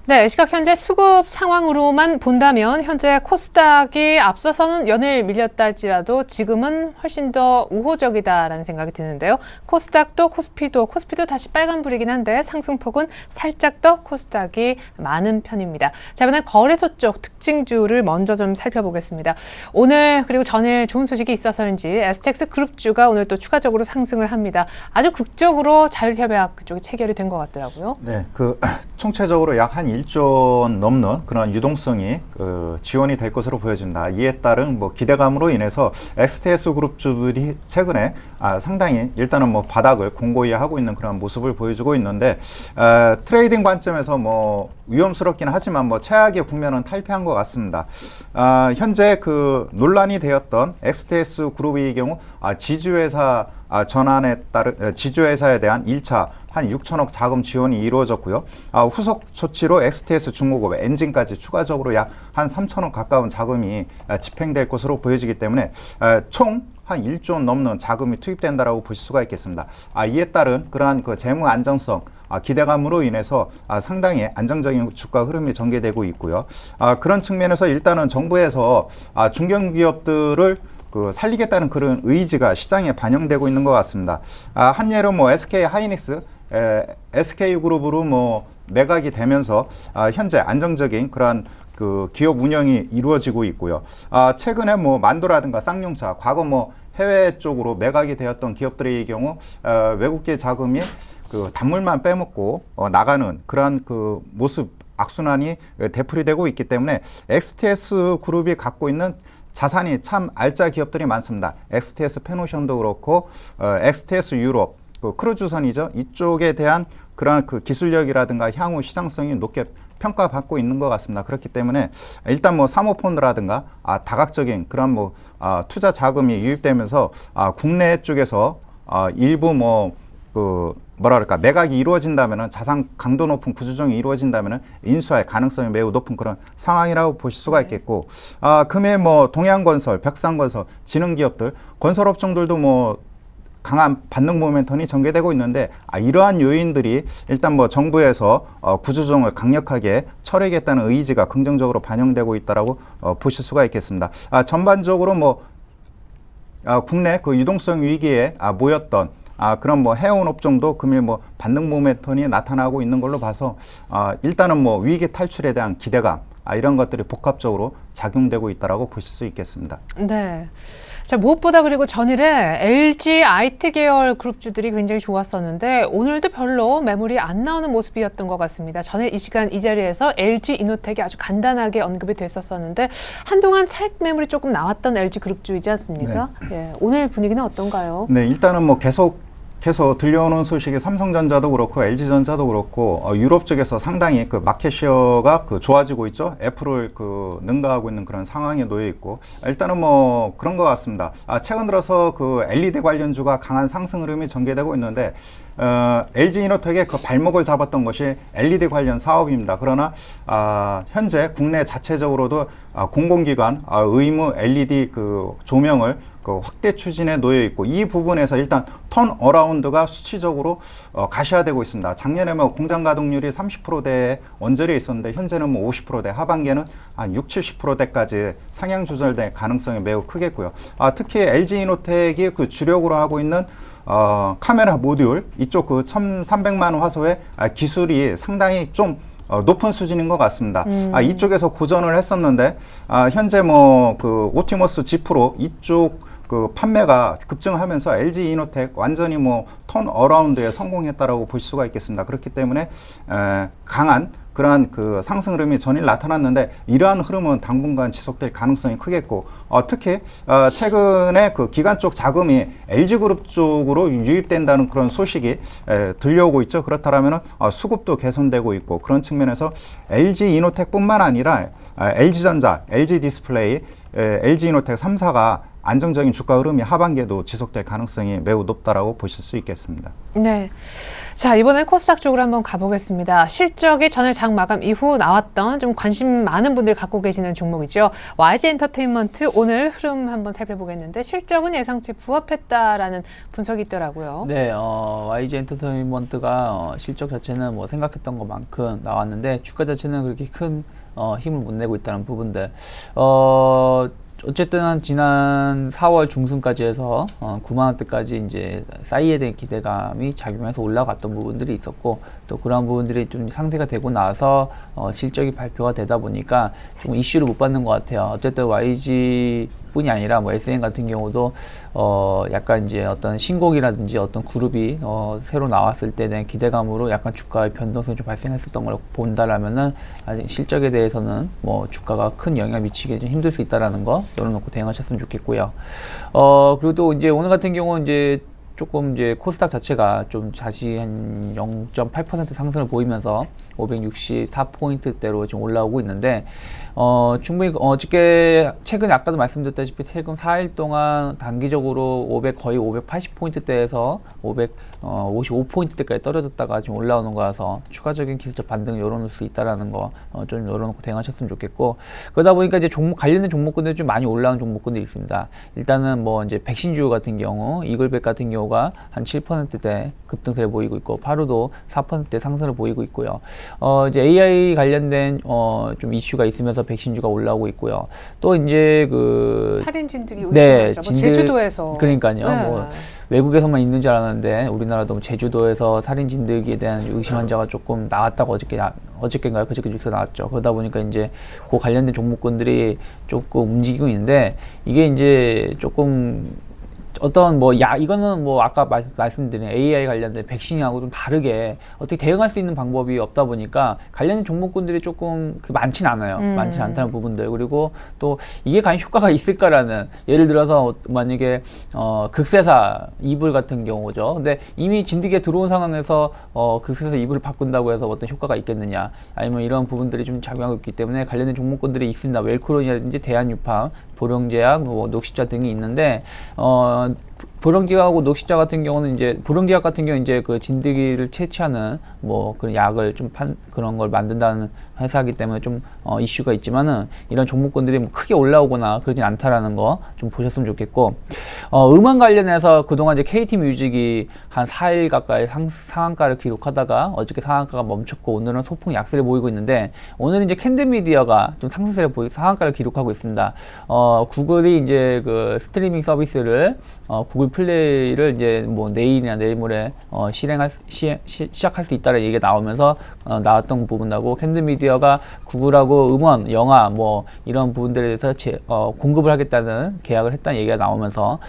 네, 시각 현재 수급 상황으로만 본다면 현재 코스닥이 앞서서는 연일 밀렸다 할지라도 지금은 훨씬 더 우호적이다라는 생각이 드는데요. 코스닥도 코스피도 다시 빨간불이긴 한데 상승폭은 살짝 더 코스닥이 많은 편입니다. 자, 이번엔 거래소 쪽 특징주를 먼저 좀 살펴보겠습니다. 오늘 그리고 전일 좋은 소식이 있어서인지 STX 그룹주가 오늘 또 추가적으로 상승을 합니다. 아주 극적으로 자율협약 쪽이 체결이 된 것 같더라고요. 네, 총체적으로 약 한 1조 넘는 그런 유동성이 지원이 될 것으로 보여집니다. 이에 따른 기대감으로 인해서 STS 그룹주들이 최근에 상당히 일단은 바닥을 공고히 하고 있는 그런 모습을 보여주고 있는데 트레이딩 관점에서 위험스럽긴 하지만 최악의 국면은 탈피한 것 같습니다. 현재 논란이 되었던 STS 그룹의 경우 지주회사 전환에 따른 지주회사에 대한 1차 한 6천억 자금 지원이 이루어졌고요. 후속 조치로 STS 중공업 엔진까지 추가적으로 약 한 3천억 가까운 자금이 집행될 것으로 보여지기 때문에 총 한 1조 원 넘는 자금이 투입된다라고 보실 수가 있겠습니다. 이에 따른 그러한 재무 안정성 기대감으로 인해서 상당히 안정적인 주가 흐름이 전개되고 있고요. 그런 측면에서 일단은 정부에서 중견기업들을 살리겠다는 그런 의지가 시장에 반영되고 있는 것 같습니다. 한 예로 SK 하이닉스, SK그룹으로 매각이 되면서 현재 안정적인 그러한 기업 운영이 이루어지고 있고요. 최근에 만도라든가 쌍용차, 과거 해외 쪽으로 매각이 되었던 기업들의 경우 외국계 자금이 단물만 빼먹고 나가는 그러한 모습 악순환이 되풀이되고 있기 때문에 STS 그룹이 갖고 있는 자산이 참 알짜 기업들이 많습니다. XTS 페노션도 그렇고 XTS 유럽 크루즈선이죠. 이쪽에 대한 그러한 기술력이라든가 향후 시장성이 높게 평가받고 있는 것 같습니다. 그렇기 때문에 일단 뭐 사모펀드라든가 다각적인 그런 뭐 투자 자금이 유입되면서 국내 쪽에서 일부 뭐 뭐랄까 매각이 이루어진다면은 자산 강도 높은 구조조정이 이루어진다면은 인수할 가능성이 매우 높은 그런 상황이라고 보실 수가 있겠고, 금일 뭐 동양건설, 벽산건설, 지능기업들, 건설업종들도 뭐 강한 반등 모멘텀이 전개되고 있는데, 이러한 요인들이 일단 뭐 정부에서 구조조정을 강력하게 처리하겠다는 의지가 긍정적으로 반영되고 있다라고 보실 수가 있겠습니다. 전반적으로 뭐 국내 그 유동성 위기에 모였던 그런 뭐 해운 업종도 금일 뭐 반등 모멘텀이 나타나고 있는 걸로 봐서 일단은 뭐 위기 탈출에 대한 기대감 이런 것들이 복합적으로 작용되고 있다라고 보실 수 있겠습니다. 네. 자, 무엇보다 그리고 전일에 LG IT 계열 그룹주들이 굉장히 좋았었는데 오늘도 별로 매물이 안 나오는 모습이었던 것 같습니다. 전에 이 시간 이 자리에서 LG 이노텍이 아주 간단하게 언급이 됐었었는데 한동안 차익 매물이 조금 나왔던 LG 그룹주이지 않습니까? 네. 예, 오늘 분위기는 어떤가요? 네, 일단은 뭐 계속 들려오는 소식이 삼성전자도 그렇고 LG전자도 그렇고 유럽 쪽에서 상당히 그 마켓시어가 좋아지고 있죠. 애플을 능가하고 있는 그런 상황에 놓여 있고, 일단은 뭐 그런 것 같습니다. 최근 들어서 그 LED 관련주가 강한 상승 흐름이 전개되고 있는데 LG 이노텍의 그 발목을 잡았던 것이 LED 관련 사업입니다. 그러나 현재 국내 자체적으로도 공공기관 의무 LED 그 조명을 확대 추진에 놓여 있고, 이 부분에서 일단 턴 어라운드가 수치적으로 가시화되고 있습니다. 작년에 뭐 공장 가동률이 30%대에 언저리에 있었는데 현재는 뭐 50%대, 하반기에는 한 60~70%대까지 상향 조절될 가능성이 매우 크겠고요. 특히 LG 이노텍이 그 주력으로 하고 있는 카메라 모듈 이쪽 그 1300만 화소의 기술이 상당히 좀 높은 수준인 것 같습니다. 이쪽에서 고전을 했었는데 현재 뭐 그 옵티머스 G 프로 이쪽 그 판매가 급증하면서 LG 이노텍 완전히 뭐 턴 어라운드에 성공했다라고 볼 수가 있겠습니다. 그렇기 때문에 강한 그러한 그 상승 흐름이 전일 나타났는데 이러한 흐름은 당분간 지속될 가능성이 크겠고, 특히 최근에 그 기관 쪽 자금이 LG그룹 쪽으로 유입된다는 그런 소식이 들려오고 있죠. 그렇다면 수급도 개선되고 있고, 그런 측면에서 LG 이노텍뿐만 아니라 LG전자, LG디스플레이, LG이노텍 3사가 안정적인 주가 흐름이 하반기에도 지속될 가능성이 매우 높다라고 보실 수 있겠습니다. 네. 자, 이번엔 코스닥 쪽으로 한번 가보겠습니다. 실적이 전일 장 마감 이후 나왔던 좀 관심 많은 분들이 갖고 계시는 종목이죠. YG엔터테인먼트 오늘 흐름 한번 살펴보겠는데 실적은 예상치 부합했다라는 분석이 있더라고요. 네, YG엔터테인먼트가 실적 자체는 뭐 생각했던 것만큼 나왔는데 주가 자체는 그렇게 큰 힘을 못 내고 있다는 부분들. 어쨌든 지난 4월 중순까지 해서 9만 원대까지 이제 싸이에 대한 기대감이 작용해서 올라갔던 부분들이 있었고, 또 그런 부분들이 좀 상쇄가 되고 나서 실적이 발표가 되다 보니까 좀 이슈를 못 받는 것 같아요. 어쨌든 YG 뿐이 아니라 뭐 SN 같은 경우도 약간 이제 어떤 신곡이라든지 어떤 그룹이 새로 나왔을 때 대한 기대감으로 약간 주가의 변동성이 좀 발생했었던 걸 본다라면은 아직 실적에 대해서는 뭐 주가가 큰 영향을 미치기 좀 힘들 수 있다라는 거 열어놓고 대응하셨으면 좋겠고요. 그리고 또 이제 오늘 같은 경우는 이제 조금 이제 코스닥 자체가 좀 다시 한 0.8% 상승을 보이면서 564포인트대로 지금 올라오고 있는데, 충분히 어저께 최근에 아까도 말씀드렸다시피 최근 4일 동안 단기적으로 거의 580포인트대에서 555포인트대까지 떨어졌다가 지금 올라오는 거라서 추가적인 기술적 반등을 열어놓을 수 있다라는 거 좀 열어놓고 대응하셨으면 좋겠고, 그러다 보니까 이제 관련된 종목군들이 좀 많이 올라온 종목군들이 있습니다. 일단은 뭐 이제 백신주 같은 경우, 이글백 같은 경우가 한 7%대 급등세를 보이고 있고, 파루도 4%대 상승을 보이고 있고요. 이제 AI 관련된 좀 이슈가 있으면서 백신주가 올라오고 있고요. 또 이제 그 살인진들이 의심하죠. 뭐 제주도에서. 그러니까요. 네. 뭐 외국에서만 있는 줄 알았는데 우리나라도 제주도에서 살인진들기에 대한 의심 환자가 조금 나왔다고 어저께인가요? 그저께 뉴스가 나왔죠. 그러다 보니까 이제 그 관련된 종목군들이 조금 움직이고 있는데, 이게 이제 조금 어떤 뭐 이거는 뭐 아까 말씀드린 AI 관련된 백신하고 좀 다르게 어떻게 대응할 수 있는 방법이 없다 보니까 관련된 종목군들이 조금 많진 않아요. 많지 않다는 부분들. 그리고 또 이게 과연 효과가 있을까라는, 예를 들어서 만약에 극세사 이불 같은 경우죠. 근데 이미 진드기에 들어온 상황에서 극세사 이불을 바꾼다고 해서 어떤 효과가 있겠느냐, 아니면 이런 부분들이 좀 작용하고 있기 때문에 관련된 종목군들이 있습니다. 웰크론이라든지 대한유팜, 보령제약, 녹십자 등이 있는데 보령기하고 녹십자 같은 경우는 보령기약 같은 경우는 그 진드기를 채취하는 뭐 그런 약을 그런 걸 만든다는 회사이기 때문에 좀 이슈가 있지만은 이런 종목군들이 뭐 크게 올라오거나 그러진 않다라는 거 좀 보셨으면 좋겠고, 음원 관련해서 그동안 이제 KT 뮤직이 한 4일 가까이 상한가를 기록하다가 어저께 상한가가 멈췄고 오늘은 소폭 약세를 보이고 있는데, 오늘은 이제 캔들미디어가 좀 상승세를 상한가를 기록하고 있습니다. 구글이 이제 그 스트리밍 서비스를 구글 플레이를 이제 뭐 내일이나 내일 모레 시작할 수 있다는 얘기가 나오면서 나왔던 부분하고, 캔들미디어가 구글하고 음원, 영화 뭐 이런 부분들에 대해서 공급을 하겠다는 계약을 했다는 얘기가 나오면서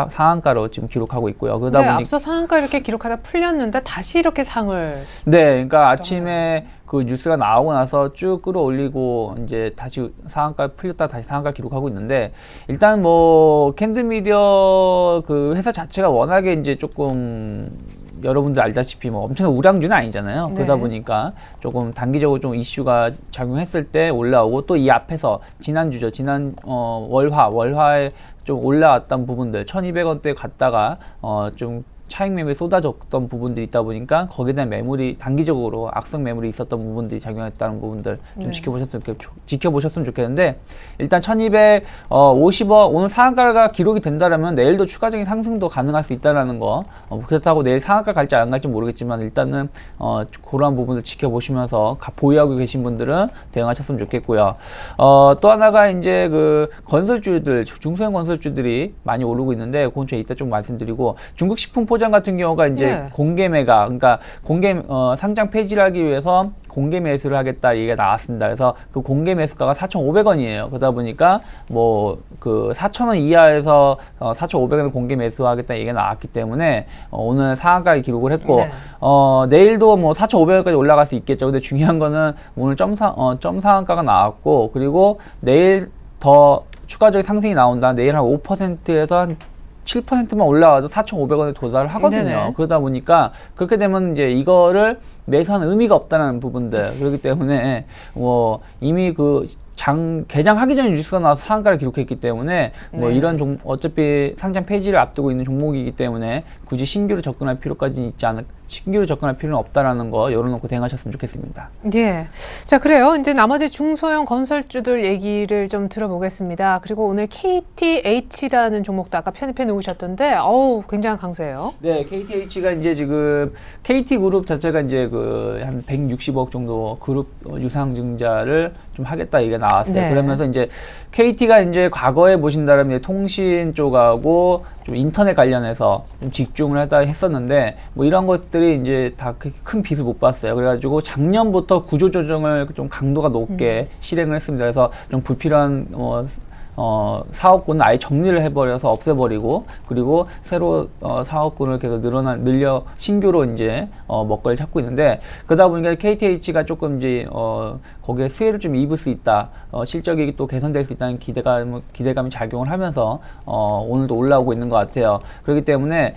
상한가로 지금 기록하고 있고요. 그러다 보니 앞서 상한가 이렇게 기록하다 풀렸는데 다시 이렇게 상을. 네, 그러니까 아침에 그 뉴스가 나오고 나서 쭉 끌어올리고 이제 다시 상한가 풀렸다 다시 상한가 기록하고 있는데, 일단 뭐 캔들미디어 그 회사 자체가 워낙에 이제 조금 여러분들 알다시피 뭐 엄청난 우량주는 아니잖아요. 그러다 보니까 조금 단기적으로 좀 이슈가 작용했을 때 올라오고, 또 이 앞에서 지난주죠. 월화에 좀 올라왔던 부분들 1200원대 갔다가 좀 차익 매물이 쏟아졌던 부분들이 있다 보니까 거기에 대한 매물이 단기적으로 악성 매물이 있었던 부분들이 작용했다는 부분들 좀 지켜보셨으면 좋겠는데, 일단 1250원 오늘 상한가가 기록이 된다라면 내일도 추가적인 상승도 가능할 수 있다라는 거, 그렇다고 내일 상한가 갈지 안 갈지 모르겠지만 일단은 그러한 부분을 지켜보시면서 보유하고 계신 분들은 대응하셨으면 좋겠고요. 또 하나가 이제 그 건설주들, 중소형 건설주들이 많이 오르고 있는데 그건 제가 이따 좀 말씀드리고, 중국 식품 포장 같은 경우가 이제 공개 매각, 그러니까 상장 폐지를 하기 위해서 공개 매수를 하겠다 얘기가 나왔습니다. 그래서 그 공개 매수가가 4,500원이에요. 그러다 보니까 뭐 그 4,000원 이하에서 4,500원 공개 매수하겠다 얘기가 나왔기 때문에 오늘 상한가를 기록을 했고, 내일도 뭐 4,500원까지 올라갈 수 있겠죠. 근데 중요한 거는 오늘 점 상한가가 나왔고, 그리고 내일 더 추가적인 상승이 나온다. 내일 한 5%에서 한 7%만 올라와도 4,500원에 도달을 하거든요. 네네. 그러다 보니까 그렇게 되면 이제 이거를 매수하는 의미가 없다는 부분들, 그렇기 때문에 뭐 이미 그 개장하기 전에 뉴스가 나와서 상한가를 기록했기 때문에 뭐 이런 어차피 상장 폐지를 앞두고 있는 종목이기 때문에 굳이 신규로 접근할 필요까지는 신규로 접근할 필요는 없다라는 거 열어놓고 대응하셨으면 좋겠습니다. 예. 자, 그래요. 이제 나머지 중소형 건설주들 얘기를 좀 들어보겠습니다. 그리고 오늘 KTH라는 종목도 아까 편입해 놓으셨던데, 굉장한 강세예요. 네, KTH가 이제 지금 KT 그룹 자체가 이제 그 한 160억 정도 그룹 유상증자를 좀 하겠다 얘기가 나왔어요. 네. 그러면서 이제 KT가 이제 과거에 보신다면 통신 쪽하고 좀 인터넷 관련해서 좀 집중을 했었는데, 뭐 이런 것들이 이제 다 큰 빚을 못 봤어요. 그래가지고 작년부터 구조조정을 좀 강도가 높게 실행을 했습니다. 그래서 좀 불필요한 사업군은 아예 정리를 해버려서 없애버리고, 그리고 새로 사업군을 계속 늘려 신규로 이제 먹거리를 찾고 있는데, 그러다 보니까 KTH가 조금 이제 거기에 수혜를 좀 입을 수 있다, 실적이 또 개선될 수 있다는 기대감이 작용을 하면서 오늘도 올라오고 있는 것 같아요. 그렇기 때문에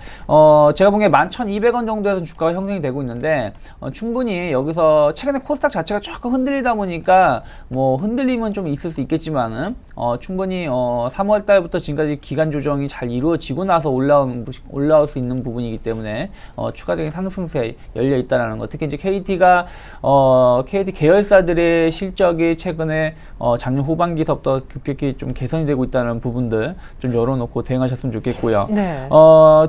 제가 보기에 11,200원 정도에서 주가가 형성이 되고 있는데, 충분히 여기서 최근에 코스닥 자체가 조금 흔들리다 보니까 뭐 흔들림은 좀 있을 수 있겠지만은 충분히 3월 달부터 지금까지 기간 조정이 잘 이루어지고 나서 올라올 수 있는 부분이기 때문에 추가적인 상승세 열려 있다라는 거. 특히 이제 KT가 KT 계열사들의 실적이 최근에 작년 후반기서부터 급격히 좀 개선이 되고 있다는 부분들 좀 열어놓고 대응하셨으면 좋겠고요. 네.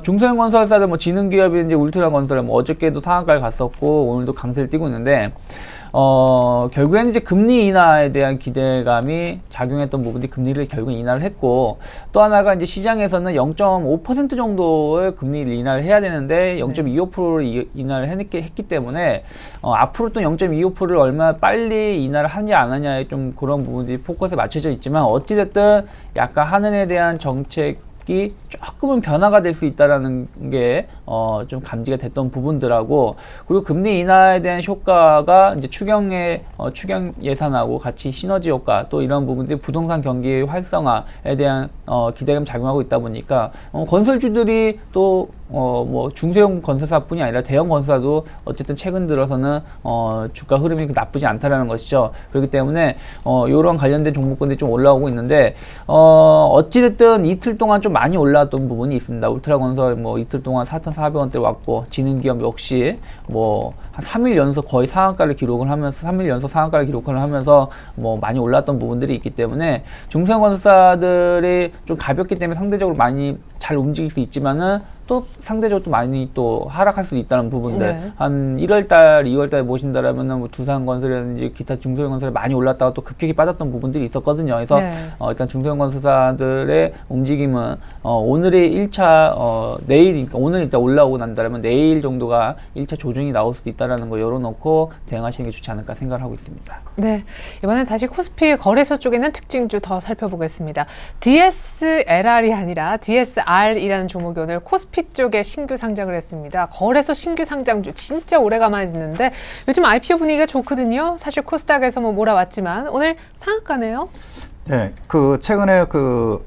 중소형 건설사들 뭐 지능기업이 이제 울트라건설 뭐 어저께도 상한가를 갔었고 오늘도 강세를 띄고 있는데, 결국에는 이제 금리 인하에 대한 기대감이 작용했던 부분이 금리를 결국 인하를 했고, 또 하나가 이제 시장에서는 0.5% 정도의 금리를 인하를 해야 되는데 0.25%를 인하를 했기 때문에 앞으로 또 0.25%를 얼마나 빨리 인하를 하냐 안 하냐에 좀 그런 부분들이 포커스에 맞춰져 있지만, 어찌됐든 약간 하늘에 대한 정책 조금은 변화가 될 수 있다라는 게 좀 감지가 됐던 부분들하고, 그리고 금리 인하에 대한 효과가 이제 추경 예산하고 같이 시너지 효과, 또 이런 부분들이 부동산 경기 활성화에 대한 기대감 작용하고 있다 보니까 건설주들이 또 뭐 중소형 건설사뿐이 아니라 대형 건설사도 어쨌든 최근 들어서는 주가 흐름이 나쁘지 않다라는 것이죠. 그렇기 때문에 이런 관련된 종목군들이 좀 올라오고 있는데, 어찌됐든 이틀 동안 좀 많이 올라왔던 부분이 있습니다. 울트라건설 뭐 이틀 동안 4,400원대 왔고, 지능기업 역시 뭐 한 3일 연속 거의 상한가를 기록을 하면서 3일 연속 상한가를 기록을 하면서 뭐 많이 올랐던 부분들이 있기 때문에, 중소형 건설사들이 좀 가볍기 때문에 상대적으로 많이 잘 움직일 수 있지만은 또 상대적으로 또 많이 또 하락할 수도 있다는 부분들. 네. 한 1월달, 2월달에 보신다라면은 뭐 두산건설이라든지 기타 중소형 건설이 많이 올랐다가 또 급격히 빠졌던 부분들이 있었거든요. 그래서 네. 일단 중소형 건설사들의 움직임은 오늘의 1차 내일이니까 오늘 일단 올라오고 난다면 내일 정도가 1차 조정이 나올 수도 있다라는 거 열어놓고 대응하시는 게 좋지 않을까 생각을 하고 있습니다. 네, 이번엔 다시 코스피 거래소 쪽에 있는 특징주 더 살펴보겠습니다. DSLR이 아니라 DSR이라는 종목이 오늘 코스피 쪽에 신규 상장을 했습니다. 거래소 신규 상장주 진짜 오래간만에 듣는데 요즘 IPO 분위기가 좋거든요. 사실 코스닥에서 뭐 몰아왔지만 오늘 상한가네요. 네, 그 최근에 그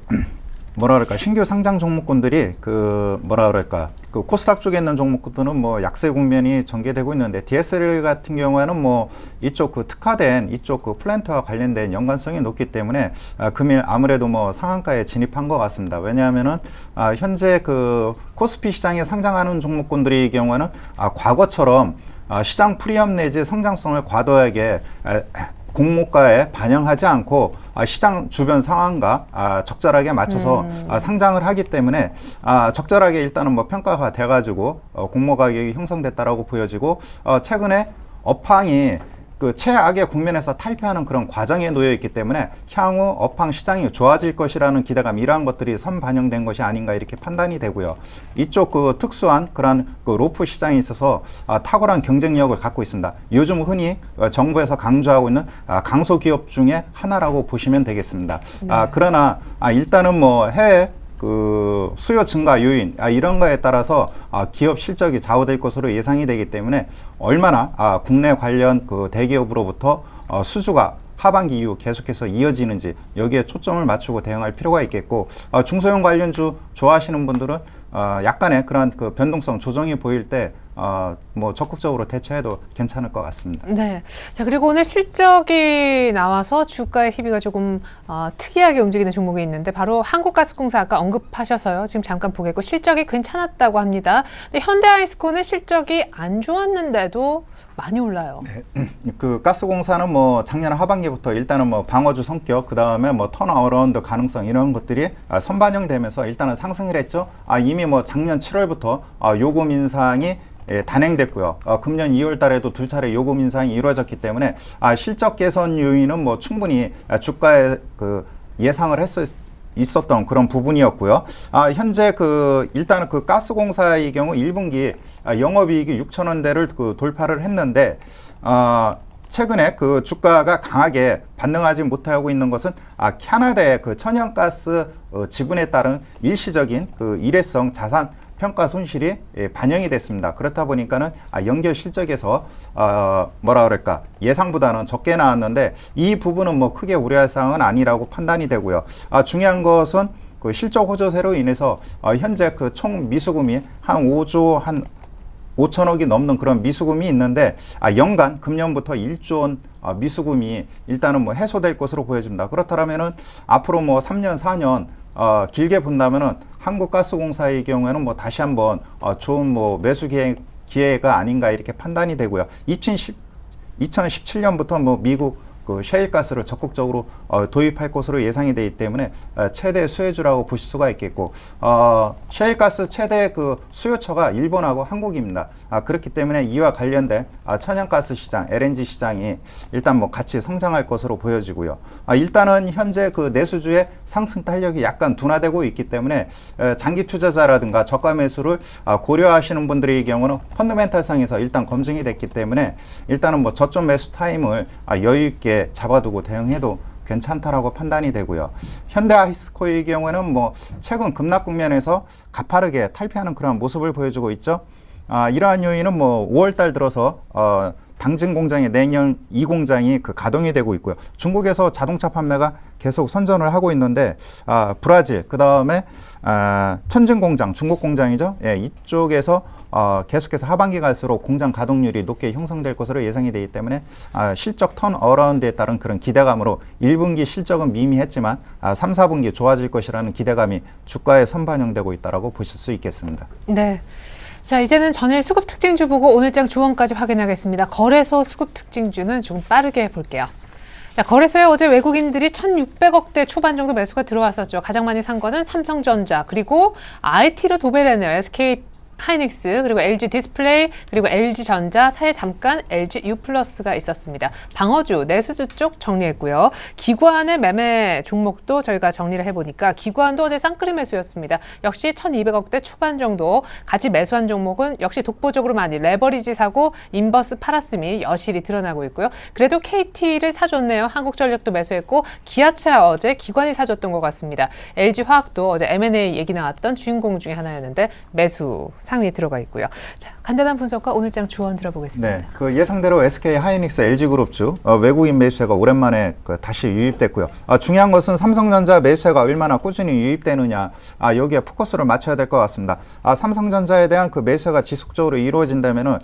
뭐라 그럴까, 신규 상장 종목군들이 그 뭐라 그럴까, 그 코스닥 쪽에 있는 종목들은 뭐 약세 국면이 전개되고 있는데, DSL 같은 경우에는 뭐 이쪽 그 특화된 이쪽 그 플랜트와 관련된 연관성이 높기 때문에 금일 아무래도 뭐 상한가에 진입한 것 같습니다. 왜냐하면은 현재 그 코스피 시장에 상장하는 종목군들의 경우에는 과거처럼 시장 프리미엄 내지 성장성을 과도하게 공모가에 반영하지 않고 시장 주변 상황과 적절하게 맞춰서 상장을 하기 때문에 적절하게 일단은 뭐 평가가 돼가지고 공모 가격이 형성됐다라고 보여지고, 최근에 업황이 그 최악의 국면에서 탈피하는 그런 과정에 놓여 있기 때문에 향후 업황 시장이 좋아질 것이라는 기대감, 이러한 것들이 선반영된 것이 아닌가 이렇게 판단이 되고요. 이쪽 그 특수한 그런 그 로프 시장에 있어서 탁월한 경쟁력을 갖고 있습니다. 요즘 흔히 정부에서 강조하고 있는 강소기업 중에 하나라고 보시면 되겠습니다. 그러나 일단은 뭐 해외 그 수요 증가 요인 이런 거에 따라서 기업 실적이 좌우될 것으로 예상이 되기 때문에, 얼마나 국내 관련 그 대기업으로부터 수주가 하반기 이후 계속해서 이어지는지 여기에 초점을 맞추고 대응할 필요가 있겠고, 중소형 관련주 좋아하시는 분들은 약간의 그런 그 변동성 조정이 보일 때 뭐 적극적으로 대처해도 괜찮을 것 같습니다. 네. 자, 그리고 오늘 실적이 나와서 주가의 희비가 조금 특이하게 움직이는 종목이 있는데, 바로 한국가스공사 아까 언급하셔서요. 지금 잠깐 보겠고, 실적이 괜찮았다고 합니다. 근데 현대아이스코는 실적이 안 좋았는데도 많이 올라요. 네. 그 가스공사는 뭐 작년 하반기부터 일단은 뭐 방어주 성격, 그 다음에 뭐 턴어라운드 가능성, 이런 것들이 선반영되면서 일단은 상승을 했죠. 이미 뭐 작년 7월부터 요금 인상이 단행됐고요. 금년 2월 달에도 2차례 요금 인상이 이루어졌기 때문에 실적 개선 요인은 뭐 충분히 주가에 그 예상을 있었던 그런 부분이었고요. 현재 그 일단은 그 가스공사의 경우 1분기 영업이익이 6,000원대를 그 돌파를 했는데, 최근에 그 주가가 강하게 반등하지 못하고 있는 것은 캐나다의 그 천연가스 지분에 따른 일시적인 그 일회성 자산 평가 손실이 반영이 됐습니다. 그렇다 보니까는 연결 실적에서 뭐라 그럴까, 예상보다는 적게 나왔는데, 이 부분은 뭐 크게 우려할 사항은 아니라고 판단이 되고요. 중요한 것은 그 실적 호조세로 인해서 현재 그 총 미수금이 한 5조 한 5천억이 넘는 그런 미수금이 있는데, 연간 금년부터 1조 원 미수금이 일단은 뭐 해소될 것으로 보여집니다. 그렇다면은 앞으로 뭐 3년, 4년 길게 본다면은 한국가스공사의 경우에는 뭐 다시 한번 좋은 뭐 매수 기회가 아닌가 이렇게 판단이 되고요. 2017년부터 뭐 미국 그 셰일가스를 적극적으로 도입할 것으로 예상이 되기 때문에 최대 수혜주라고 보실 수가 있겠고, 셰일가스 최대 그 수요처가 일본하고 한국입니다. 그렇기 때문에 이와 관련된 천연가스 시장, LNG 시장이 일단 뭐 같이 성장할 것으로 보여지고요. 일단은 현재 그 내수주의 상승 탄력이 약간 둔화되고 있기 때문에 장기 투자자라든가 저가 매수를 고려하시는 분들의 경우는 펀더멘탈상에서 일단 검증이 됐기 때문에, 일단은 뭐 저점 매수 타임을 여유 있게 잡아두고 대응해도 괜찮다라고 판단이 되고요. 현대아이스코의 경우에는 뭐 최근 급락 국면에서 가파르게 탈피하는 그런 모습을 보여주고 있죠. 이러한 요인은 뭐 5월달 들어서 당진 공장의 내년 2공장이 그 가동이 되고 있고요. 중국에서 자동차 판매가 계속 선전을 하고 있는데 브라질 그 다음에 천진 공장 중국 공장이죠. 예, 이쪽에서 계속해서 하반기 갈수록 공장 가동률이 높게 형성될 것으로 예상이 되기 때문에 실적 턴어라운드에 따른 그런 기대감으로 1분기 실적은 미미했지만 3, 4분기 좋아질 것이라는 기대감이 주가에 선반영되고 있다고 보실 수 있겠습니다. 네. 자, 이제는 전일 수급 특징주 보고 오늘장 조언까지 확인하겠습니다. 거래소 수급 특징주는 좀 빠르게 볼게요. 자, 거래소에 어제 외국인들이 1,600억대 초반 정도 매수가 들어왔었죠. 가장 많이 산 거는 삼성전자, 그리고 IT로 도배되는 SK 하이닉스, 그리고 LG 디스플레이, 그리고 LG전자, 사이에 잠깐 LG U+가 있었습니다. 방어주, 내수주 쪽 정리했고요. 기관의 매매 종목도 저희가 정리를 해보니까 기관도 어제 쌍끌이 매수였습니다. 역시 1,200억대 초반 정도 같이 매수한 종목은 역시 독보적으로 많이 레버리지 사고 인버스 팔았음이 여실히 드러나고 있고요. 그래도 KT를 사줬네요. 한국전력도 매수했고 기아차 어제 기관이 사줬던 것 같습니다. LG화학도 어제 M&A 얘기 나왔던 주인공 중에 하나였는데 매수 상위 들어가 있고요. 자, 간단한 분석과 오늘장 조언 들어보겠습니다. 네, 그 예상대로 SK 하이닉스, LG그룹주 외국인 매수세가 오랜만에 다시 유입됐고요. 중요한 것은 삼성전자 매수세가 얼마나 꾸준히 유입되느냐, 여기에 포커스를 맞춰야 될 것 같습니다. 삼성전자에 대한 그 매수세가 지속적으로 이루어진다면은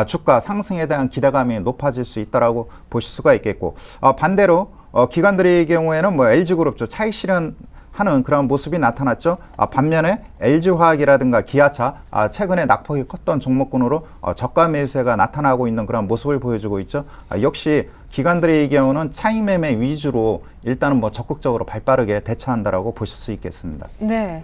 주가 상승에 대한 기대감이 높아질 수 있다라고 보실 수가 있겠고, 반대로 기관들의 경우에는 뭐 LG그룹주 차익 실현 하는 그런 모습이 나타났죠. 반면에 LG화학이라든가 기아차 최근에 낙폭이 컸던 종목군으로 저가 매수세가 나타나고 있는 그런 모습을 보여주고 있죠. 역시 기관들의 경우는 차익 매매 위주로 일단은 뭐 적극적으로 발빠르게 대처한다라고 보실 수 있겠습니다. 네.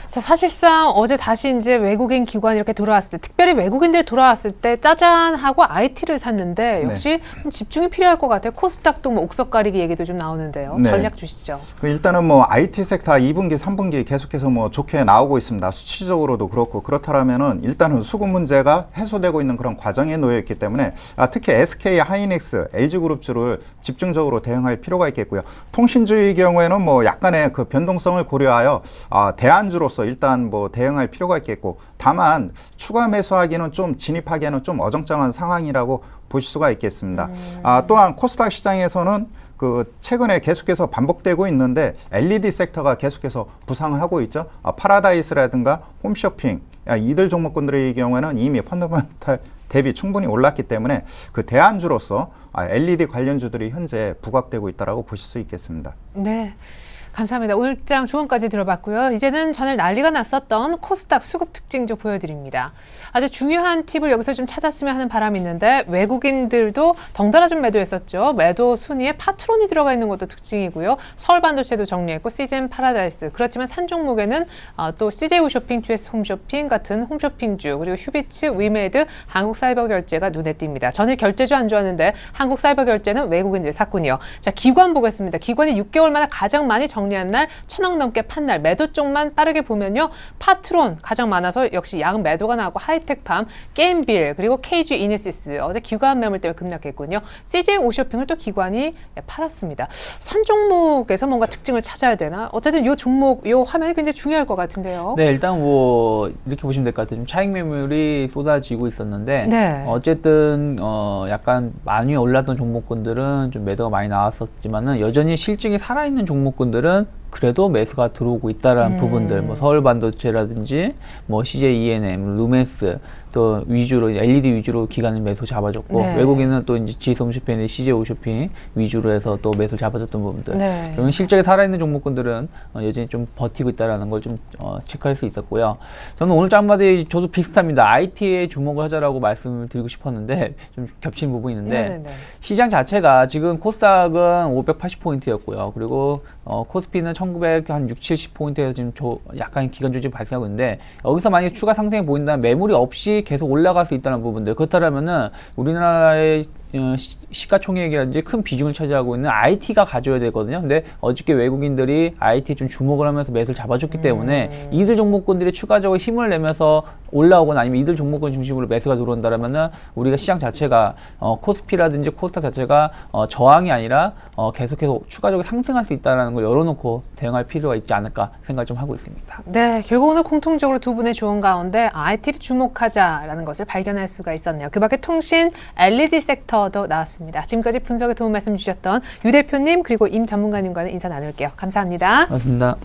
자, 사실상 어제 다시 이제 외국인 기관이 이렇게 돌아왔을 때, 특별히 외국인들이 돌아왔을 때 짜잔 하고 IT를 샀는데 역시 좀 집중이 필요할 것 같아요. 코스닥도 뭐 옥석 가리기 얘기도 좀 나오는데요. 네. 전략 주시죠. 일단은 뭐 IT 섹터 2분기, 3분기 계속해서 뭐 좋게 나오고 있습니다. 수치적으로도 그렇고, 그렇다면은 일단은 수급 문제가 해소되고 있는 그런 과정에 놓여 있기 때문에 특히 SK 하이닉스, LG그룹주를 집중적으로 대응할 필요가 있겠고요. 통신주의 경우에는 뭐 약간의 그 변동성을 고려하여 대안주로서 일단 뭐 대응할 필요가 있겠고, 다만 추가 매수하기는 좀 진입하기에는 좀 어정쩡한 상황이라고 보실 수가 있겠습니다. 또한 코스닥 시장에서는 그 최근에 계속해서 반복되고 있는데 LED 섹터가 계속해서 부상을 하고 있죠. 파라다이스라든가 홈쇼핑 이들 종목군들의 경우에는 이미 펀더멘탈 대비 충분히 올랐기 때문에 그 대안주로서 LED 관련주들이 현재 부각되고 있다고 보실 수 있겠습니다. 네. 감사합니다. 오늘장 조언까지 들어봤고요. 이제는 전일 난리가 났었던 코스닥 수급 특징주 보여드립니다. 아주 중요한 팁을 여기서 좀 찾았으면 하는 바람이 있는데 외국인들도 덩달아 좀 매도했었죠. 매도 순위에 파트론이 들어가 있는 것도 특징이고요. 서울반도체도 정리했고 CJ 파라다이스. 그렇지만 산 종목에는 또 CJ 홈쇼핑, GS 홈쇼핑 같은 홈쇼핑주, 그리고 휴비츠, 위메드, 한국사이버결제가 눈에 띕니다. 전일 결제주 안 좋았는데 한국사이버결제는 외국인들 샀군요. 자, 기관 보겠습니다. 기관이 6개월마다 가장 많이 정리한 날, 1,000억 넘게 판 날, 매도 쪽만 빠르게 보면요. 파트론 가장 많아서 역시 양 매도가 나오고 하이텍팜, 게임빌, 그리고 KG 이니시스 어제 기관 매물 때문에 급락했군요. CJ 오쇼핑을 또 기관이 팔았습니다. 산 종목에서 뭔가 특징을 찾아야 되나? 어쨌든 이 종목, 이 화면이 굉장히 중요할 것 같은데요. 네, 일단 뭐 이렇게 보시면 될 것 같아요. 좀 차익 매물이 쏟아지고 있었는데 네. 어쨌든 약간 많이 올랐던 종목군들은 좀 매도가 많이 나왔었지만은 여전히 실증이 살아있는 종목군들은 그래도 매수가 들어오고 있다라는 부분들, 뭐 서울반도체라든지 뭐 CJ ENM, 루멘스 또 위주로 LED 위주로 기관을 매수 잡아줬고, 네. 외국인은 또 이제 GS 홈쇼핑, CJ 홈쇼핑 위주로 해서 또 매수 잡아줬던 부분들. 네. 그러면 실적에 살아있는 종목군들은 여전히 좀 버티고 있다라는 걸 좀 체크할 수 있었고요. 저는 오늘 짬바디 저도 비슷합니다. IT에 주목을 하자라고 말씀을 드리고 싶었는데 좀 겹치는 부분이 있는데, 네네네. 시장 자체가 지금 코스닥은 580포인트였고요. 그리고 코스피는 1960, 70포인트에서 지금 약간 기간 조짐이 발생하고 있는데, 여기서 만약에 추가 상승이 보인다면 매물이 없이 계속 올라갈 수 있다는 부분들, 그렇다면은 우리나라의 시가총액이라든지 큰 비중을 차지하고 있는 IT가 가져야 되거든요. 근데 어저께 외국인들이 IT에 좀 주목을 하면서 매수를 잡아줬기 때문에 이들 종목군들이 추가적으로 힘을 내면서 올라오거나 아니면 이들 종목군 중심으로 매수가 들어온다라면은 우리가 시장 자체가 코스피라든지 코스닥 자체가 저항이 아니라 계속해서 추가적으로 상승할 수 있다는 걸 열어놓고 대응할 필요가 있지 않을까 생각을 좀 하고 있습니다. 네, 결국은 공통적으로 두 분의 조언 가운데 IT를 주목하자라는 것을 발견할 수가 있었네요. 그 밖에 통신, LED 섹터도 나왔습니다. 지금까지 분석에 도움 말씀 주셨던 유 대표님 그리고 임 전문가님과는 인사 나눌게요. 감사합니다. 고맙습니다.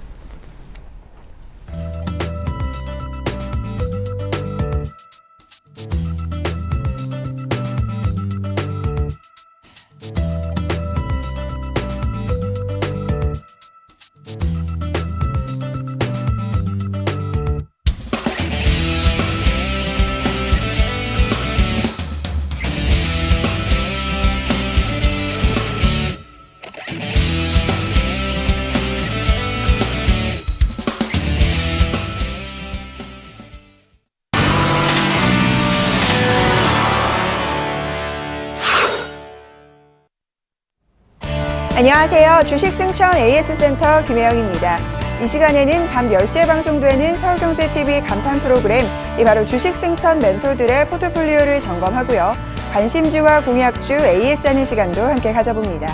안녕하세요. 주식승천 AS센터 김혜영입니다. 이 시간에는 밤 10시에 방송되는 서울경제TV 간판 프로그램 바로 주식승천 멘토들의 포트폴리오를 점검하고요. 관심주와 공약주 AS하는 시간도 함께 가져봅니다.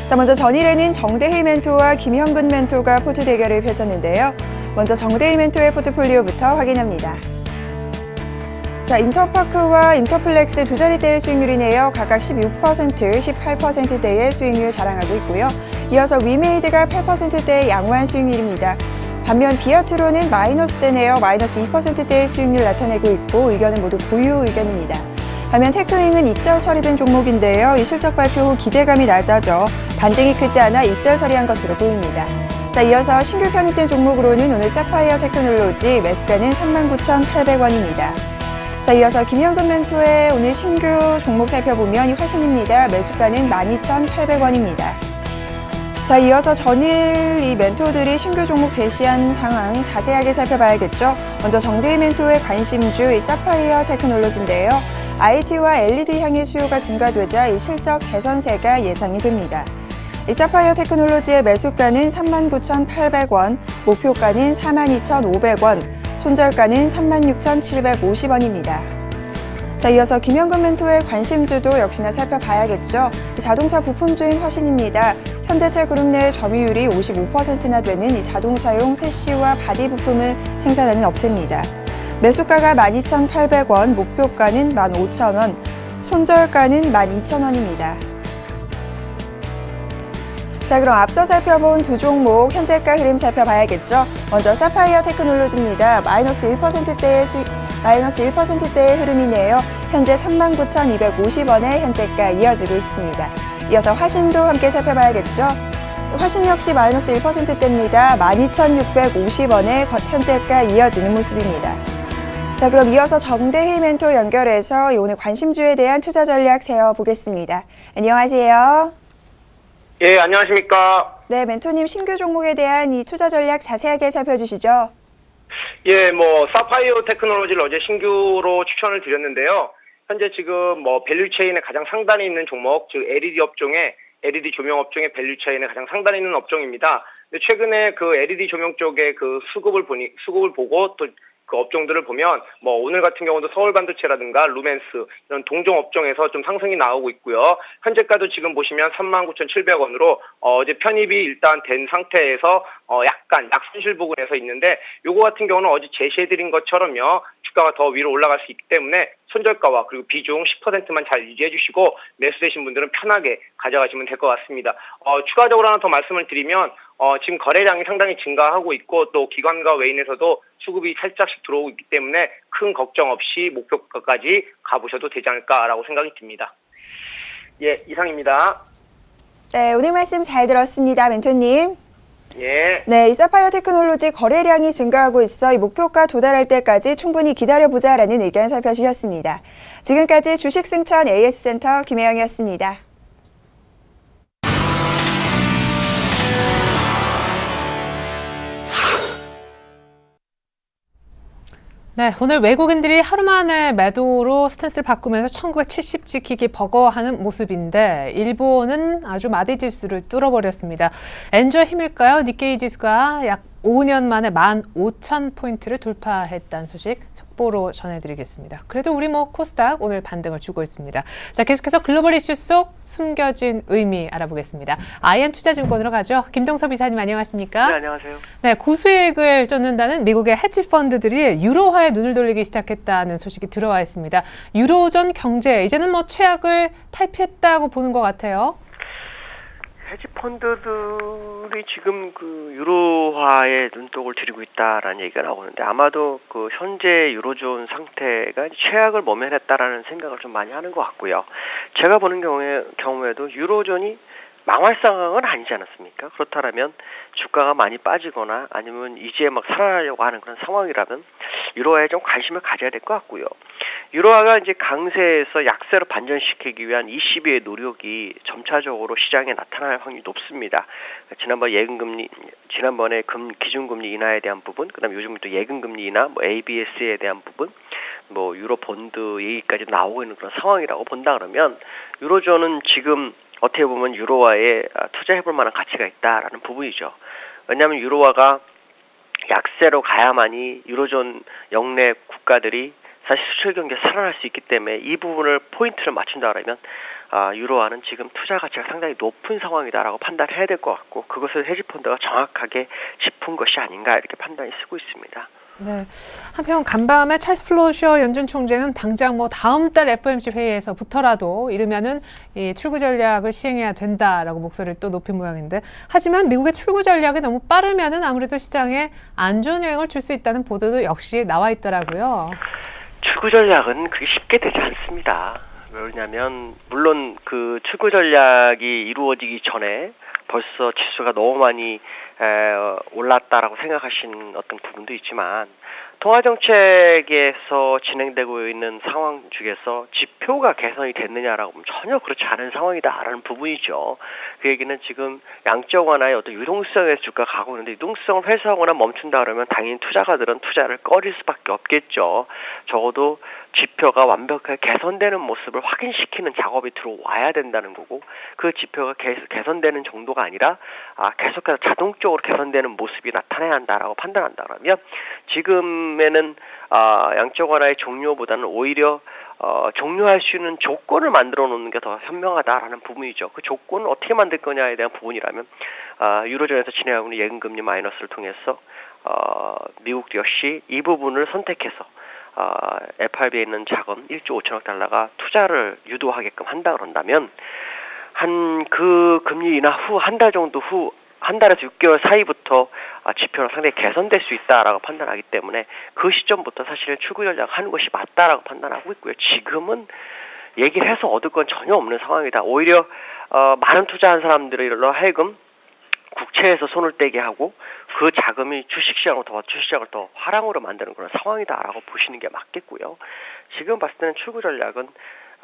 자, 먼저 전일에는 정대희 멘토와 김형근 멘토가 포트 대결을 펼쳤는데요. 먼저 정대희 멘토의 포트폴리오부터 확인합니다. 자, 인터파크와 인터플렉스 두 자릿대의 수익률이네요. 각각 16%, 18%대의 수익률 자랑하고 있고요. 이어서 위메이드가 8%대의 양호한 수익률입니다. 반면 비아트로는 마이너스대네요. 마이너스 2%대의 수익률 나타내고 있고 의견은 모두 보유 의견입니다. 반면 테크윙은 입절 처리된 종목인데요. 이 실적 발표 후 기대감이 낮아져 반등이 크지 않아 입절 처리한 것으로 보입니다. 자, 이어서 신규 편입된 종목으로는 오늘 사파이어 테크놀로지 매수가는 39,800원입니다. 자, 이어서 김현근 멘토의 오늘 신규 종목 살펴보면 이 화신입니다. 매수가는 12,800원입니다. 자, 이어서 전일 이 멘토들이 신규 종목 제시한 상황 자세하게 살펴봐야겠죠. 먼저 정대희 멘토의 관심주 이 사파이어 테크놀로지인데요. IT와 LED 향의 수요가 증가되자 이 실적 개선세가 예상이 됩니다. 이 사파이어 테크놀로지의 매수가는 39,800원, 목표가는 42,500원, 손절가는 36,750원입니다. 자, 이어서 김현근 멘토의 관심주도 역시나 살펴봐야겠죠. 자동차 부품주인 화신입니다. 현대차 그룹 내 점유율이 55%나 되는 이 자동차용 세시와 바디 부품을 생산하는 업체입니다. 매수가가 12,800원, 목표가는 15,000원, 손절가는 12,000원입니다. 자, 그럼 앞서 살펴본 두 종목 현재가 흐름 살펴봐야겠죠. 먼저 사파이어 테크놀로지입니다. 마이너스 1%대의 흐름이네요. 현재 39,250원의 현재가 이어지고 있습니다. 이어서 화신도 함께 살펴봐야겠죠. 화신 역시 마이너스 1%대입니다. 12,650원의 현재가 이어지는 모습입니다. 자, 그럼 이어서 정대희 멘토 연결해서 오늘 관심주에 대한 투자 전략 세워보겠습니다. 안녕하세요. 예, 안녕하십니까. 네, 멘토님 신규 종목에 대한 이 투자 전략 자세하게 살펴주시죠. 예, 사파이어 테크놀로지를 어제 신규로 추천을 드렸는데요. 현재 지금 밸류 체인의 가장 상단에 있는 종목, 즉 LED 조명 업종의 밸류 체인의 가장 상단에 있는 업종입니다. 근데 최근에 그 LED 조명 쪽의 그 수급을 보고 또 그 업종들을 보면 오늘 같은 경우도 서울반도체라든가 루멘스 이런 동종 업종에서 좀 상승이 나오고 있고요. 현재가도 지금 보시면 39,700원으로 어제 편입이 일단 된 상태에서 약간 약손실 부근에서 있는데 요거 같은 경우는 어제 제시해드린 것처럼요. 주가가 더 위로 올라갈 수 있기 때문에 손절가와 그리고 비중 10%만 잘 유지해 주시고 매수되신 분들은 편하게 가져가시면 될 것 같습니다. 추가적으로 하나 더 말씀을 드리면 지금 거래량이 상당히 증가하고 있고 또 기관과 외인에서도 수급이 살짝씩 들어오고 있기 때문에 큰 걱정 없이 목표가까지 가보셔도 되지 않을까라고 생각이 듭니다. 예, 이상입니다. 네, 오늘 말씀 잘 들었습니다, 멘토님. 예. 네, 이 사파이어 테크놀로지 거래량이 증가하고 있어 이 목표가 도달할 때까지 충분히 기다려보자라는 의견 살펴주셨습니다. 지금까지 주식승천 AS센터 김혜영이었습니다. 네, 오늘 외국인들이 하루 만에 매도로 스탠스를 바꾸면서 1970 지키기 버거워하는 모습인데 일본은 아주 마디 지수를 뚫어버렸습니다. 엔저의 힘일까요? 니케이 지수가 약 5년 만에 15,000포인트를 돌파했다는 소식 속보로 전해드리겠습니다. 그래도 우리 코스닥 오늘 반등을 주고 있습니다. 자, 계속해서 글로벌 이슈 속 숨겨진 의미 알아보겠습니다. IM투자증권으로 가죠. 김동섭 이사님 안녕하십니까? 네, 안녕하세요. 네, 고수익을 쫓는다는 미국의 헤지 펀드들이 유로화에 눈을 돌리기 시작했다는 소식이 들어와 있습니다. 유로존 경제 이제는 최악을 탈피했다고 보는 것 같아요. 헤지 펀드들이 지금 그 유로화에 눈독을 들이고 있다라는 얘기가 나오는데 아마도 그 현재 유로존 상태가 최악을 모면했다라는 생각을 좀 많이 하는 것 같고요. 제가 보는 경우에도 유로존이 망할 상황은 아니지 않았습니까? 그렇다면 주가가 많이 빠지거나 아니면 이제 막 살아나려고 하는 그런 상황이라면 유로화에 좀 관심을 가져야 될 것 같고요. 유로화가 이제 강세에서 약세로 반전시키기 위한 ECB의 노력이 점차적으로 시장에 나타날 확률이 높습니다. 지난번에 기준금리 인하에 대한 부분, 그다음에 요즘 또 예금금리 인하, ABS에 대한 부분, 유로 본드 얘기까지 나오고 있는 그런 상황이라고 본다 그러면 유로존은 지금 어떻게 보면 유로화에 투자해볼 만한 가치가 있다라는 부분이죠. 왜냐하면 유로화가 약세로 가야만이 유로존 영내 국가들이 사실 수출 경기에 살아날 수 있기 때문에 이 부분을 포인트를 맞춘다 그러면 유로화는 지금 투자 가치가 상당히 높은 상황이다라고 판단해야 될 것 같고 그것을 헤지펀드가 정확하게 짚은 것이 아닌가 이렇게 판단이 쓰고 있습니다. 네. 한편 간밤에 찰스 플로셔 연준 총재는 당장 다음 달 FOMC 회의에서부터라도 이르면은 이 출구 전략을 시행해야 된다라고 목소리를 또 높인 모양인데 하지만 미국의 출구 전략이 너무 빠르면은 아무래도 시장에 안 좋은 영향을 줄 수 있다는 보도도 역시 나와 있더라고요. 출구 전략은 그게 쉽게 되지 않습니다. 왜냐하면 물론 그 출구 전략이 이루어지기 전에 벌써 지수가 너무 많이 올랐다라고 생각하신 어떤 부분도 있지만 통화정책에서 진행되고 있는 상황 중에서 지표가 개선이 됐느냐라고 하면 전혀 그렇지 않은 상황이다라는 부분이죠. 그 얘기는 지금 양적 완화의 어떤 유동성에서 주가가 가고 있는데 유동성을 회수하거나 멈춘다 그러면 당연히 투자가들은 투자를 꺼릴 수밖에 없겠죠. 적어도 지표가 완벽하게 개선되는 모습을 확인시키는 작업이 들어와야 된다는 거고 그 지표가 개선되는 정도가 아니라 계속해서 자동적으로 개선되는 모습이 나타나야 한다라고 판단한다 그러면 지금에는 양적 완화의 종료보다는 오히려 종료할 수 있는 조건을 만들어 놓는 게 더 현명하다라는 부분이죠. 그 조건을 어떻게 만들 거냐에 대한 부분이라면 유로존에서 진행하고 있는 예금금리 마이너스를 통해서 미국도 역시 이 부분을 선택해서 FRB에 있는 자금 1조 5천억 달러가 투자를 유도하게끔 한다 그런다면 그 금리 인하 후 한 달 정도 후 한 달에서 6개월 사이부터 지표는 상당히 개선될 수 있다라고 판단하기 때문에 그 시점부터 사실은 출구 전략을 하는 것이 맞다라고 판단하고 있고요. 지금은 얘기를 해서 얻을 건 전혀 없는 상황이다. 오히려 많은 투자한 사람들로 하여금 국채에서 손을 떼게 하고 그 자금이 주식시장을 더 화랑으로 만드는 그런 상황이다라고 보시는 게 맞겠고요. 지금 봤을 때는 출구 전략은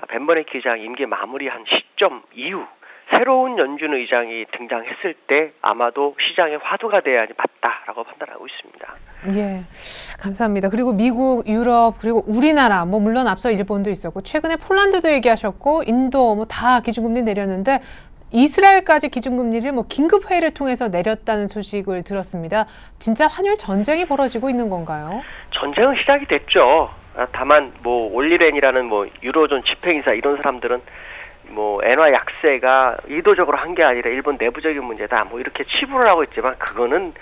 벤 버네키 의장 임기 마무리한 시점 이후 새로운 연준 의장이 등장했을 때 아마도 시장의 화두가 돼야지 맞다라고 판단하고 있습니다. 예, 감사합니다. 그리고 미국, 유럽, 그리고 우리나라, 물론 앞서 일본도 있었고 최근에 폴란드도 얘기하셨고 인도 다 기준금리 내렸는데 이스라엘까지 기준금리를 긴급 회의를 통해서 내렸다는 소식을 들었습니다. 진짜 환율 전쟁이 벌어지고 있는 건가요? 전쟁은 시작이 됐죠. 다만 올리렌이라는 유로존 집행이사 이런 사람들은 엔화 약세가 의도적으로 한 게 아니라 일본 내부적인 문제다 이렇게 치부를 하고 있지만 그거는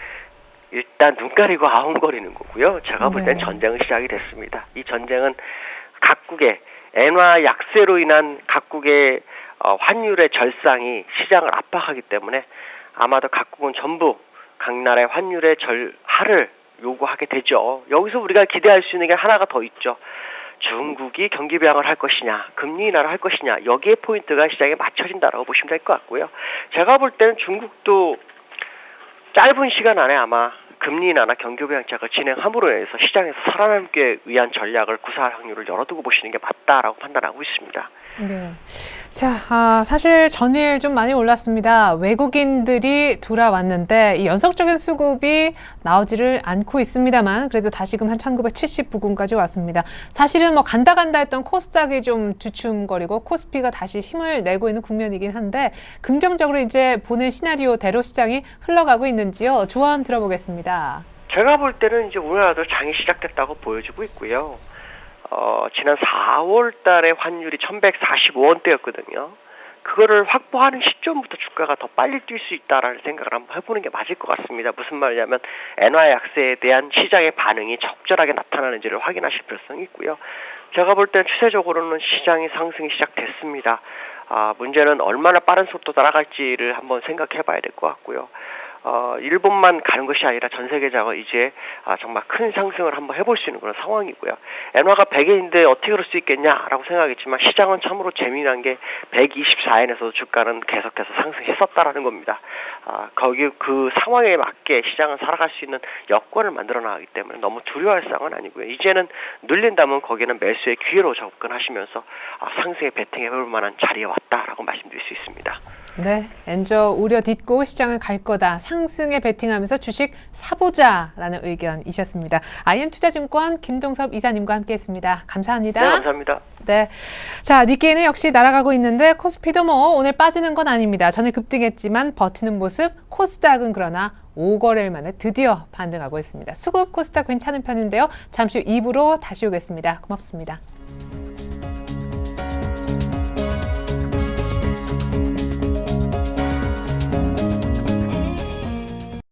일단 눈 가리고 아웅거리는 거고요. 제가 볼 땐 전쟁은 시작이 됐습니다. 이 전쟁은 각국의 엔화 약세로 인한 각국의 환율의 절상이 시장을 압박하기 때문에 아마도 각국은 전부 각 나라의 환율의 하를 요구하게 되죠. 여기서 우리가 기대할 수 있는 게 하나가 더 있죠. 중국이 경기 부양을 할 것이냐, 금리 인하를 할 것이냐, 여기에 포인트가 시장에 맞춰진다라고 보시면 될 것 같고요. 제가 볼 때는 중국도 짧은 시간 안에 아마 금리 인하나 경기 부양책을 진행함으로 인해서 시장에서 살아남기 위한 전략을 구사할 확률을 열어두고 보시는 게 맞다라고 판단하고 있습니다. 네. 자, 사실 전일 좀 많이 올랐습니다. 외국인들이 돌아왔는데 이 연속적인 수급이 나오지를 않고 있습니다만 그래도 다시금 한 1970 부근까지 왔습니다. 사실은 뭐 간다 했던 코스닥이 좀 주춤거리고 코스피가 다시 힘을 내고 있는 국면이긴 한데 긍정적으로 이제 보는 시나리오대로 시장이 흘러가고 있는지요? 조언 들어보겠습니다. 제가 볼 때는 이제 우리나라도 장이 시작됐다고 보여지고 있고요. 지난 4월 달에 환율이 1145원대였거든요. 그거를 확보하는 시점부터 주가가 더 빨리 뛸 수 있다라는 생각을 한번 해보는 게 맞을 것 같습니다. 무슨 말이냐면 엔화 약세에 대한 시장의 반응이 적절하게 나타나는지를 확인하실 필요성이 있고요. 제가 볼 때는 추세적으로는 시장의 상승이 시작됐습니다. 문제는 얼마나 빠른 속도 따라갈지를 한번 생각해 봐야 될 것 같고요. 일본만 가는 것이 아니라 전 세계적으로 이제 정말 큰 상승을 한번 해볼 수 있는 그런 상황이고요. 엔화가 100엔인데 어떻게 그럴 수 있겠냐라고 생각했지만 시장은 참으로 재미난 게 124엔에서도 주가는 계속해서 상승했었다라는 겁니다. 거기 그 상황에 맞게 시장은 살아갈 수 있는 여건을 만들어 나가기 때문에 너무 두려워할 상황은 아니고요. 이제는 눌린다면 거기는 매수의 기회로 접근하시면서 상승에 베팅해 볼 만한 자리에 왔다라고 말씀드릴 수 있습니다. 네, 엔저 우려 딛고 시장을 갈 거다. 상승에 베팅하면서 주식 사보자라는 의견이셨습니다. IM투자증권 김동섭 이사님과 함께했습니다. 감사합니다. 네, 감사합니다. 네, 자 니케이는 역시 날아가고 있는데 코스피도 뭐 오늘 빠지는 건 아닙니다. 전일 급등했지만 버티는 모습. 코스닥은 그러나 5거래일 만에 드디어 반등하고 있습니다. 수급 코스닥 괜찮은 편인데요. 잠시 후 2부로 다시 오겠습니다. 고맙습니다.